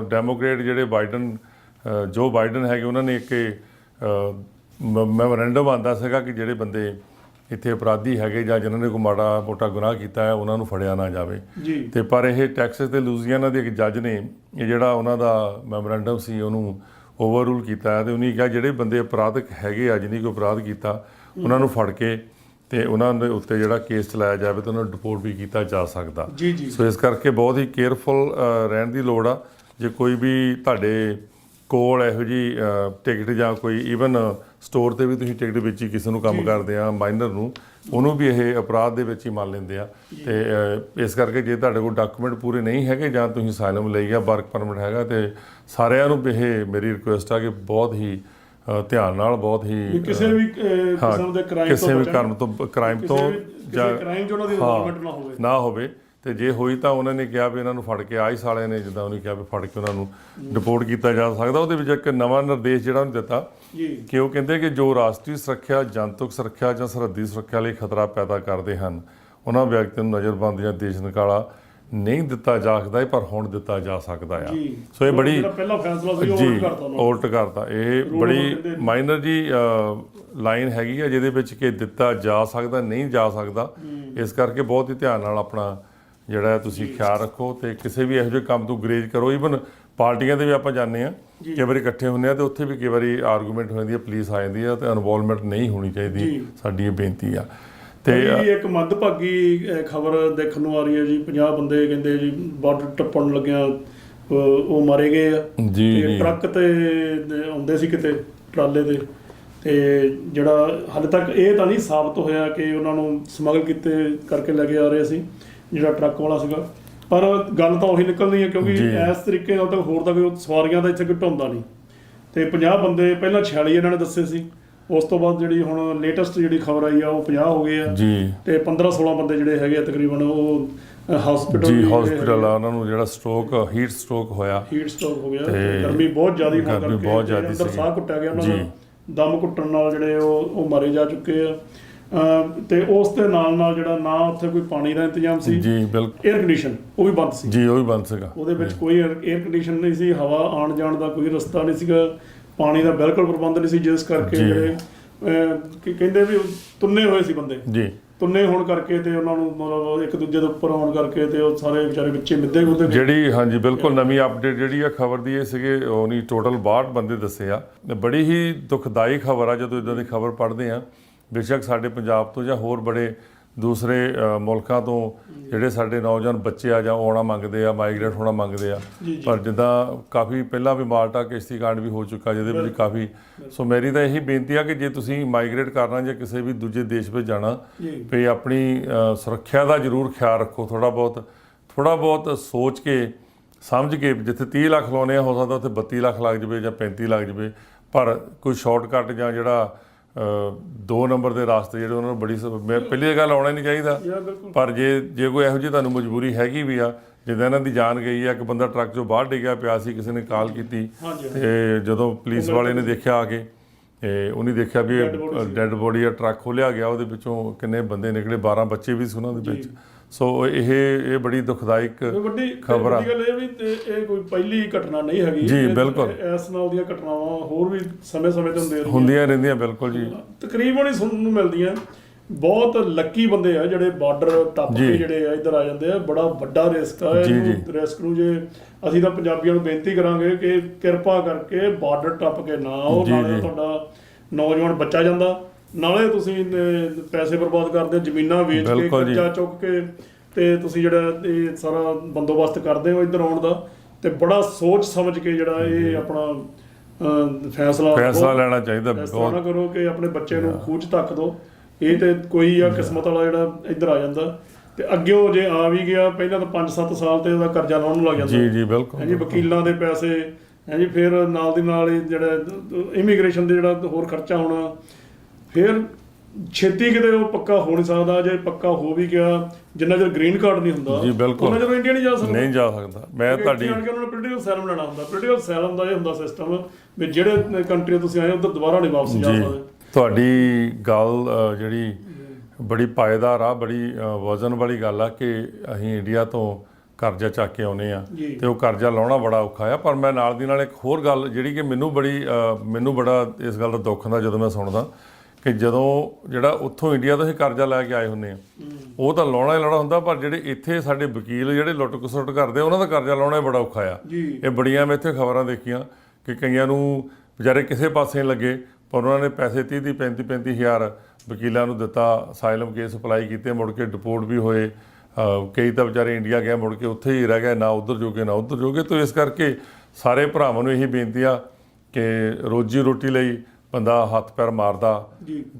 ਡੈਮੋਕ੍ਰੇਟ ਜਿਹੜੇ ਜੋ ਬਾਈਡਨ ਹੈਗੇ ਉਹਨਾਂ ਨੇ ਇੱਕ ਮੈਮੋਰੈਂਡਮ ਆਂਦਾ ਸੀਗਾ ਕਿ ਜਿਹੜੇ ਬੰਦੇ ਇੱਥੇ ਅਪਰਾਧੀ ਹੈਗੇ ਜਾਂ ਜਿਨ੍ਹਾਂ ਨੇ ਕੋਈ ਮਾੜਾ ਮੋਟਾ ਗੁਨਾਹ ਕੀਤਾ ਹੈ ਉਹਨਾਂ ਨੂੰ ਫੜਿਆ ਨਾ ਜਾਵੇ। ਜੀ ਤੇ ਪਰ ਇਹ ਟੈਕਸਸ ਤੇ ਲੂਜ਼ੀਆਨਾ ਦੇ ਇੱਕ ਜੱਜ ਨੇ ਇਹ ਜਿਹੜਾ ਉਹਨਾਂ ਦਾ ਮੈਮੋਰੈਂਡਮ ਸੀ ਉਹਨੂੰ ਓਵਰਰੂਲ ਕੀਤਾ ਹੈ ਤੇ ਉਹਨੇ ਕਿਹਾ ਜਿਹੜੇ ਬੰਦੇ ਅਪਰਾਧਕ ਹੈਗੇ ਆ ਜਿਹਨੇ ਕੋਈ ਅਪਰਾਧ ਕੀਤਾ ਉਹਨਾਂ ਨੂੰ ਫੜ ਕੇ ਤੇ ਉਹਨਾਂ ਦੇ ਉੱਤੇ ਜਿਹੜਾ ਕੇਸ ਚਲਾਇਆ ਜਾਵੇ ਤੇ ਉਹਨਾਂ ਨੂੰ ਡਿਪੋਰਟ ਵੀ ਕੀਤਾ ਜਾ ਸਕਦਾ। ਜੀ ਜੀ ਸੋ ਇਸ ਕਰਕੇ ਬਹੁਤ ਹੀ ਕੇਅਰਫੁਲ ਰਹਿਣ ਦੀ ਲੋੜ ਆ। ਜੇ ਕੋਈ ਵੀ ਤੁਹਾਡੇ ਕੋਲ ਇਹੋ ਜਿਹੀ ਟਿਕਟ ਜਾਂ ਕੋਈ ਈਵਨ ਸਟੋਰ ਤੇ ਵੀ ਤੁਸੀਂ ਟਿਕਟ ਵੇਚੀ ਕਿਸੇ ਨੂੰ ਕੰਮ ਕਰਦੇ ਆ ਮਾਈਨਰ ਨੂੰ ਉਹਨੂੰ ਵੀ ਇਹ ਅਪਰਾਧ ਦੇ ਵਿੱਚ ਹੀ ਮੰਨ ਲੈਂਦੇ ਆ। ਤੇ ਇਸ ਕਰਕੇ ਜੇ ਤੁਹਾਡੇ ਕੋਲ ਡਾਕੂਮੈਂਟ ਪੂਰੇ ਨਹੀਂ ਹੈਗੇ ਜਾਂ ਤੁਸੀਂ ਅਸਾਈਲਮ ਲਈ ਆ ਵਰਕ ਪਰਮਿਟ ਹੈਗਾ ਤੇ ਸਾਰਿਆਂ ਨੂੰ ਇਹ ਮੇਰੀ ਰਿਕੁਐਸਟ ਆ ਕਿ ਬਹੁਤ ਹੀ ਧਿਆਨ ਨਾਲ ਬਹੁਤ ਹੀ ਕਿਸੇ ਵੀ ਕਿਸਮ ਦੇ ਕ੍ਰਾਈਮ ਤੋਂ ਜਾਂ ਕ੍ਰਾਈਮ 'ਚ ਉਹਨਾਂ ਦੀ ਇਨਵੋਲਵਮੈਂਟ ਨਾ ਹੋਵੇ। ਤੇ ਜੇ ਹੋਈ ਤਾਂ ਉਹਨਾਂ ਨੇ ਕਿਹਾ ਵੀ ਇਹਨਾਂ ਨੂੰ ਫੜ ਕੇ ਆਈਸ ਵਾਲਿਆਂ ਨੇ ਜਿੱਦਾਂ ਉਹਨੇ ਕਿਹਾ ਵੀ ਫੜ ਕੇ ਉਹਨਾਂ ਨੂੰ ਡਿਪੋਰਟ ਕੀਤਾ ਜਾ ਸਕਦਾ। ਉਹਦੇ ਵਿੱਚ ਇੱਕ ਨਵਾਂ ਨਿਰਦੇਸ਼ ਜਿਹੜਾ ਉਹਨੇ ਦਿੱਤਾ ਕਿ ਉਹ ਕਹਿੰਦੇ ਕਿ ਜੋ ਰਾਸ਼ਟਰੀ ਸੁਰੱਖਿਆ, ਜਨਤਕ ਸੁਰੱਖਿਆ ਜਾਂ ਸਰਹੱਦੀ ਸੁਰੱਖਿਆ ਲਈ ਖਤਰਾ ਪੈਦਾ ਕਰਦੇ ਹਨ ਉਹਨਾਂ ਵਿਅਕਤੀਆਂ ਨੂੰ ਨਜ਼ਰਬੰਦ ਜਾਂ ਦੇਸ਼ ਨਿਕਾਲਾ ਨਹੀਂ ਦਿੱਤਾ ਜਾ ਸਕਦਾ ਪਰ ਹੁਣ ਦਿੱਤਾ ਜਾ ਸਕਦਾ ਆ। ਸੋ ਇਹ ਬੜੀ ਪਹਿਲਾ ਫੈਸਲਾ ਸੀ ਉਹ ਉਲਟ ਕਰਤਾ। ਇਹ ਬੜੀ ਮਾਈਨਰ ਜੀ ਲਾਈਨ ਹੈਗੀ ਆ ਜਿਹਦੇ ਵਿੱਚ ਕਿ ਦਿੱਤਾ ਜਾ ਸਕਦਾ ਨਹੀਂ ਜਾ ਸਕਦਾ। ਇਸ ਕਰਕੇ ਬਹੁਤ ਹੀ ਧਿਆਨ ਨਾਲ ਆਪਣਾ ਜਿਹੜਾ ਤੁਸੀਂ ਖਿਆਲ ਰੱਖੋ ਤੇ ਕਿਸੇ ਵੀ ਇਹੋ ਜਿਹੇ ਕੰਮ ਤੋਂ ਗਰੇਜ ਕਰੋ। ਈਵਨ ਪਾਰਟੀਆਂ ਦੇ ਵੀ ਆਪਾਂ ਜਾਂਦੇ ਆ ਕਈ ਵਾਰੀ ਇਕੱਠੇ ਹੁੰਦੇ ਆ ਤੇ ਉੱਥੇ ਵੀ ਕਈ ਵਾਰੀ ਆਰਗੂਮੈਂਟ ਹੋ ਜਾਂਦੀ ਹੈ, ਪੁਲਿਸ ਆ ਜਾਂਦੀ ਆ ਤੇ ਇਨਵੋਲਵਮੈਂਟ ਨਹੀਂ ਹੋਣੀ ਚਾਹੀਦੀ। ਸਾਡੀ ਇਹ ਬੇਨਤੀ ਆ। ਤੇ ਇੱਕ ਮੰਦਭਾਗੀ ਖਬਰ ਦੇਖਣ ਨੂੰ ਆ ਰਹੀ ਹੈ ਜੀ 50 ਬੰਦੇ ਕਹਿੰਦੇ ਜੀ ਬਾਰਡਰ ਟੱਪਣ ਲੱਗਿਆ ਉਹ ਮਾਰੇ ਗਏ ਆ ਤੇ ਟਰੱਕ ਤੇ ਆਉਂਦੇ ਸੀ ਕਿਤੇ ਟਰਾਲੇ ਤੇ ਤੇ ਜਿਹੜਾ ਹਾਲੇ ਤੱਕ ਇਹ ਤਾਂ ਨਹੀਂ ਸਾਬਤ ਹੋਇਆ ਕਿ ਉਹਨਾਂ ਨੂੰ ਸਮਗਲ ਕੀਤੇ ਕਰਕੇ ਲੈ ਕੇ ਆ ਰਹੇ ਸੀ ਜਿਹੜਾ ਟਰੱਕ ਵਾਲਾ ਸੀਗਾ। ਪਰ ਗੱਲ ਤਾਂ ਉਹੀ ਨਿਕਲਣੀ ਹੈ ਕਿਉਂਕਿ ਇਸ ਤਰੀਕੇ ਨਾਲ ਤਾਂ ਹੋਰ ਤਾਂ ਕੋਈ ਸਵਾਰੀਆਂ ਦਾ ਇੱਥੇ ਕੋਈ ਢੁੰਦਾ ਨਹੀਂ। ਤੇ 50 ਬੰਦੇ ਪਹਿਲਾਂ 46 ਇਹਨਾਂ ਨੇ ਦੱਸੇ ਸੀ, ਉਸ ਤੋਂ ਬਾਅਦ ਜਿਹੜੀ ਹੁਣ ਲੇਟੈਸਟ ਜਿਹੜੀ ਖਬਰ ਆਈ ਆ ਉਹ 50 ਹੋ ਗਏ ਆ ਤੇ 15-16 ਬੰਦੇ ਜਿਹੜੇ ਹੈਗੇ ਆ ਤਕਰੀਬਨ ਉਹ ਹਸਪੀਟਲ ਆ ਉਹਨਾਂ ਨੂੰ ਜਿਹੜਾ ਹੀਟ ਸਟ੍ਰੋਕ ਹੋ ਗਿਆ ਤੇ ਗਰਮੀ ਬਹੁਤ ਜ਼ਿਆਦਾ ਹੋਣ ਕਰਕੇ ਅੰਦਰ ਸਾਹ ਘੁੱਟਿਆ ਗਿਆ ਉਹਨਾਂ ਦਾ, ਦਮ ਘੁੱਟਣ ਨਾਲ ਜਿਹੜੇ ਉਹ ਮਾਰੇ ਜਾ ਚੁੱਕੇ ਆ। ਤੇ ਉਸ ਦੇ ਨਾਲ ਜਿਹੜਾ ਨਾ ਉੱਥੇ ਕੋਈ ਪਾਣੀ ਦਾ ਇੰਤਜ਼ਾਮ ਸੀ, 에ਅਰ ਕੰਡੀਸ਼ਨ ਉਹ ਵੀ ਬੰਦ ਸੀ ਉਹ ਵੀ ਬੰਦ ਸੀਗਾ। ਉਹਦੇ ਵਿੱਚ ਕੋਈ 에ਅਰ ਕੰਡੀਸ਼ਨ ਨਹੀਂ ਸੀ, ਹਵਾ ਆਉਣ ਜਾਣ ਦਾ ਕੋਈ ਰਸਤਾ ਨਹੀਂ ਸੀਗਾ, ਪਾਣੀ ਦਾ ਬਿਲਕੁਲ ਪ੍ਰਬੰਧ ਨਹੀਂ ਸੀ, ਜਿਸ ਕਰਕੇ ਜਿਹੜੇ ਕਹਿੰਦੇ ਵੀ ਤੁੰਨੇ ਹੋਏ ਸੀ ਬੰਦੇ ਤੁੰਨੇ ਹੋਣ ਕਰਕੇ ਤੇ ਉਹਨਾਂ ਨੂੰ ਮਤਲਬ ਇੱਕ ਦੂਜੇ ਦੇ ਉੱਪਰ ਹੋਣ ਕਰਕੇ ਤੇ ਉਹ ਸਾਰੇ ਵਿਚਾਰੇ ਵਿੱਚੇ ਮਿੱਧੇ ਗੁੱਦੇ ਜਿਹੜੀ ਬਿਲਕੁਲ ਨਵੀਂ ਅਪਡੇਟ ਜਿਹੜੀ ਆ ਖਬਰ ਦੀ ਇਹ ਸੀਗੇ ਉਹ ਨਹੀਂ ਟੋਟਲ 62 ਬੰਦੇ ਦੱਸੇ ਆ। ਬੜੀ ਹੀ ਦੁਖਦਾਈ ਖਬਰ ਆ ਜਦੋਂ ਇਦਾਂ ਦੀ ਖਬਰ ਪੜ੍ਹਦੇ ਆ। ਬੇਸ਼ੱਕ ਸਾਡੇ ਪੰਜਾਬ ਤੋਂ ਜਾਂ ਹੋਰ ਬੜੇ ਦੂਸਰੇ ਮੁਲਕਾਂ ਤੋਂ ਜਿਹੜੇ ਸਾਡੇ ਨੌਜਵਾਨ ਬੱਚੇ ਆ ਜਾਂ ਆਉਣਾ ਮੰਗਦੇ ਆ, ਮਾਈਗ੍ਰੇਟ ਹੋਣਾ ਮੰਗਦੇ ਆ, ਪਰ ਜਿੱਦਾਂ ਕਾਫੀ ਪਹਿਲਾਂ ਵੀ ਮਾਲਟਾ ਕਿਸ਼ਤੀ ਕਾਂਡ ਵੀ ਹੋ ਚੁੱਕਾ ਜਿਹਦੇ ਵਿੱਚ ਕਾਫੀ। ਸੋ ਮੇਰੀ ਤਾਂ ਇਹੀ ਬੇਨਤੀ ਆ ਕਿ ਜੇ ਤੁਸੀਂ ਮਾਈਗ੍ਰੇਟ ਕਰਨਾ ਜਾਂ ਕਿਸੇ ਵੀ ਦੂਜੇ ਦੇਸ਼ ਵਿੱਚ ਜਾਣਾ ਵੀ ਆਪਣੀ ਸੁਰੱਖਿਆ ਦਾ ਜ਼ਰੂਰ ਖਿਆਲ ਰੱਖੋ। ਥੋੜ੍ਹਾ ਬਹੁਤ ਸੋਚ ਕੇ ਸਮਝ ਕੇ, ਜਿੱਥੇ 30 ਲੱਖ ਲਾਉਣੇ ਆ ਹੋ ਸਕਦਾ ਉੱਥੇ 32 ਲੱਖ ਲੱਗ ਜਾਵੇ ਜਾਂ 35 ਲੱਗ ਜਾਵੇ, ਪਰ ਕੋਈ ਸ਼ਾਰਟਕੱਟ ਜਾਂ ਜਿਹੜਾ 2 ਨੰਬਰ ਦੇ ਰਾਸਤੇ ਜਿਹੜੇ ਉਹਨਾਂ ਨੂੰ ਬੜੀ ਪਹਿਲੀ ਗੱਲ ਆਉਣਾ ਨਹੀਂ ਚਾਹੀਦਾ। ਪਰ ਜੇ ਕੋਈ ਇਹੋ ਜਿਹੀ ਤੁਹਾਨੂੰ ਮਜਬੂਰੀ ਹੈਗੀ ਵੀ ਆ, ਜਿੱਦਾਂ ਇਹਨਾਂ ਦੀ ਜਾਨ ਗਈ ਆ, ਇੱਕ ਬੰਦਾ ਟਰੱਕ 'ਚੋਂ ਬਾਹਰ ਡਿੱਗਿਆ ਪਿਆ ਸੀ, ਕਿਸੇ ਨੇ ਕਾਲ ਕੀਤੀ ਤੇ ਜਦੋਂ ਪੁਲਿਸ ਵਾਲੇ ਨੇ ਦੇਖਿਆ ਆ ਕੇ ਤੇ ਉਹਨੇ ਦੇਖਿਆ ਵੀ ਡੈੱਡ ਬੋਡੀ ਆ, ਟਰੱਕ ਖੋਲ੍ਹਿਆ ਗਿਆ, ਉਹਦੇ ਵਿੱਚੋਂ ਕਿੰਨੇ ਬੰਦੇ ਨਿਕਲੇ, 12 ਬੱਚੇ ਵੀ ਸੀ ਉਹਨਾਂ ਦੇ ਵਿੱਚ। ਸੋ ਇਹ ਬੜੀ ਦੁਖਦਾਇਕ ਖਬਰ ਆ। ਇਹ ਕੋਈ ਪਹਿਲੀ ਘਟਨਾ ਨਹੀਂ ਹੈਗੀ ਜੀ, ਬਿਲਕੁਲ ਇਸ ਨਾਲ ਦੀਆਂ ਘਟਨਾਵਾਂ ਹੋਰ ਵੀ ਸਮੇਂ-ਸਮੇਂ ਤੇ ਹੁੰਦੀਆਂ ਰਹਿੰਦੀਆਂ। ਬਿਲਕੁਲ ਜੀ, ਤਕਰੀਬਨ ਹੀ ਸੁਣਨ ਨੂੰ ਮਿਲਦੀਆਂ। ਬਹੁਤ ਲੱਕੀ ਬੰਦੇ ਆ ਜਿਹੜੇ ਬਾਰਡਰ ਟੱਪ ਕੇ ਜਿਹੜੇ ਆ ਇੱਧਰ ਆ ਜਾਂਦੇ ਆ। ਬੜਾ ਵੱਡਾ ਰਿਸਕ ਆ, ਰਿਸਕ ਨੂੰ ਜੇ ਅਸੀਂ ਤਾਂ ਪੰਜਾਬੀਆਂ ਨੂੰ ਬੇਨਤੀ ਕਰਾਂਗੇ ਕਿ ਕਿਰਪਾ ਕਰਕੇ ਬਾਰਡਰ ਟੱਪ ਕੇ ਨਾ ਆਓ। ਨਾਲੇ ਤੁਹਾਡਾ ਨੌਜਵਾਨ ਬੱਚਾ ਜਾਂਦਾ, ਨਾਲੇ ਤੁਸੀਂ ਪੈਸੇ ਬਰਬਾਦ ਕਰਦੇ, ਜ਼ਮੀਨਾਂ ਵੇਚ ਕੇ ਕਰਜ਼ਾ ਚੁੱਕ ਕੇ ਤੇ ਤੁਸੀਂ ਜਿਹੜਾ ਇਹ ਸਾਰਾ ਬੰਦੋਬਸਤ ਕਰਦੇ ਹੋ ਇੱਧਰ ਆਉਣ ਦਾ, ਤੇ ਬੜਾ ਸੋਚ ਸਮਝ ਕੇ ਜਿਹੜਾ ਇਹ ਆਪਣਾ ਫੈਸਲਾ ਲੈਣਾ ਚਾਹੀਦਾ। ਫੈਸਲਾ ਨਾ ਕਰੋ ਕਿ ਆਪਣੇ ਬੱਚੇ ਨੂੰ ਖੂਹ 'ਚ ਧੱਕ ਦਿਓ। ਇਹ ਤੇ ਕੋਈ ਆ ਕਿਸਮਤ ਵਾਲਾ ਜਿਹੜਾ ਇੱਧਰ ਆ ਜਾਂਦਾ ਤੇ ਅੱਗਿਓਂ ਜੇ ਆ ਵੀ ਗਿਆ ਪਹਿਲਾਂ ਤਾਂ 5-7 ਸਾਲ ਤੇ ਉਹਦਾ ਕਰਜ਼ਾ ਲਾਉਣ ਨੂੰ ਲੱਗ ਜਾਂਦਾ। ਬਿਲਕੁਲ ਹਾਂਜੀ, ਵਕੀਲਾਂ ਦੇ ਪੈਸੇ ਹਾਂਜੀ, ਫਿਰ ਨਾਲ ਦੀ ਨਾਲ ਹੀ ਜਿਹੜਾ ਇਮੀਗ੍ਰੇਸ਼ਨ ਦੇ ਜਿਹੜਾ ਹੋਰ ਖਰਚਾ ਹੋਣਾ, ਫਿਰ ਛੇਤੀ ਕਿਤੇ ਉਹ ਪੱਕਾ ਹੋ ਨਹੀਂ ਸਕਦਾ। ਜੇ ਪੱਕਾ ਹੋ ਵੀ ਗਿਆ, ਜਿੰਨਾ ਚਿਰ ਗ੍ਰੀਨ ਕਾਰਡ ਨਹੀਂ ਹੁੰਦਾ ਉਹਨਾਂ ਚਿਰ ਇੰਡੀਆ ਨਹੀਂ ਜਾ ਸਕਦਾ। ਮੈਂ ਤੁਹਾਡੀ ਉਹਨਾਂ ਨੇ ਪੋਲੀਟੀਕਲ ਅਸਾਈਲਮ ਲੈਣਾ ਹੁੰਦਾ। ਪੋਲੀਟੀਕਲ ਅਸਾਈਲਮ ਦਾ ਇਹ ਹੁੰਦਾ ਸਿਸਟਮ ਵੀ ਜਿਹੜੇ ਕੰਟਰੀ ਤੁਸੀਂ ਆਏ ਉੱਧਰ ਦੁਬਾਰਾ ਨਹੀਂ ਵਾਪਸ ਜਾ ਸਕਦੇ। ਤੁਹਾਡੀ ਗੱਲ ਜਿਹੜੀ ਬੜੀ ਪਾਏਦਾਰ ਆ, ਬੜੀ ਵਜ਼ਨ ਵਾਲੀ ਗੱਲ ਆ ਕਿ ਅਸੀਂ ਇੰਡੀਆ ਤੋਂ ਕਰਜ਼ਾ ਚੱਕ ਕੇ ਆਉਂਦੇ ਆ ਤੇ ਉਹ ਕਰਜ਼ਾ ਲਾਉਣਾ ਬੜਾ ਔਖਾ ਆ। ਪਰ ਮੈਂ ਨਾਲ ਦੀ ਨਾਲ ਇੱਕ ਹੋਰ ਗੱਲ ਜਿਹੜੀ ਕਿ ਮੈਨੂੰ ਬੜਾ ਇਸ ਗੱਲ ਦਾ ਦੁੱਖ ਹੁੰਦਾ ਜਦੋਂ ਮੈਂ ਸੁਣਦਾ ਕਿ ਜਦੋਂ ਜਿਹੜਾ ਉੱਥੋਂ ਇੰਡੀਆ ਤੋਂ ਅਸੀਂ ਕਰਜ਼ਾ ਲੈ ਕੇ ਆਏ ਹੁੰਦੇ ਆ ਉਹ ਤਾਂ ਲਾਉਣਾ ਹੀ ਲਾਉਣਾ ਹੁੰਦਾ, ਪਰ ਜਿਹੜੇ ਇੱਥੇ ਸਾਡੇ ਵਕੀਲ ਜਿਹੜੇ ਲੁੱਟ ਖਸੁੱਟ ਕਰਦੇ ਉਹਨਾਂ ਦਾ ਕਰਜ਼ਾ ਲਾਉਣਾ ਹੀ ਬੜਾ ਔਖਾ ਆ। ਇਹ ਬੜੀਆਂ ਮੈਂ ਇੱਥੇ ਖਬਰਾਂ ਦੇਖੀਆਂ ਕਿ ਕਈਆਂ ਨੂੰ ਵਿਚਾਰੇ ਕਿਸੇ ਪਾਸੇ ਨਹੀਂ ਲੱਗੇ, ਪਰ ਉਹਨਾਂ ਨੇ ਪੈਸੇ 30 35 ਹਜ਼ਾਰ ਵਕੀਲਾਂ ਨੂੰ ਦਿੱਤਾ, ਅਸਾਈਲਮ ਕੇਸ ਅਪਲਾਈ ਕੀਤੇ, ਮੁੜ ਕੇ ਡਿਪੋਰਟ ਵੀ ਹੋਏ। ਕਈ ਤਾਂ ਵਿਚਾਰੇ ਇੰਡੀਆ ਗਏ, ਮੁੜ ਕੇ ਉੱਥੇ ਹੀ ਰਹਿ ਗਏ, ਨਾ ਉੱਧਰ ਜੋਗੇ ਨਾ ਉੱਧਰ ਜੋਗੇ। ਤਾਂ ਇਸ ਕਰਕੇ ਸਾਰੇ ਭਰਾਵਾਂ ਨੂੰ ਇਹੀ ਬੇਨਤੀ ਆ ਕਿ ਰੋਜੀ ਰੋਟੀ ਲਈ ਬੰਦਾ ਹੱਥ ਪੈਰ ਮਾਰਦਾ,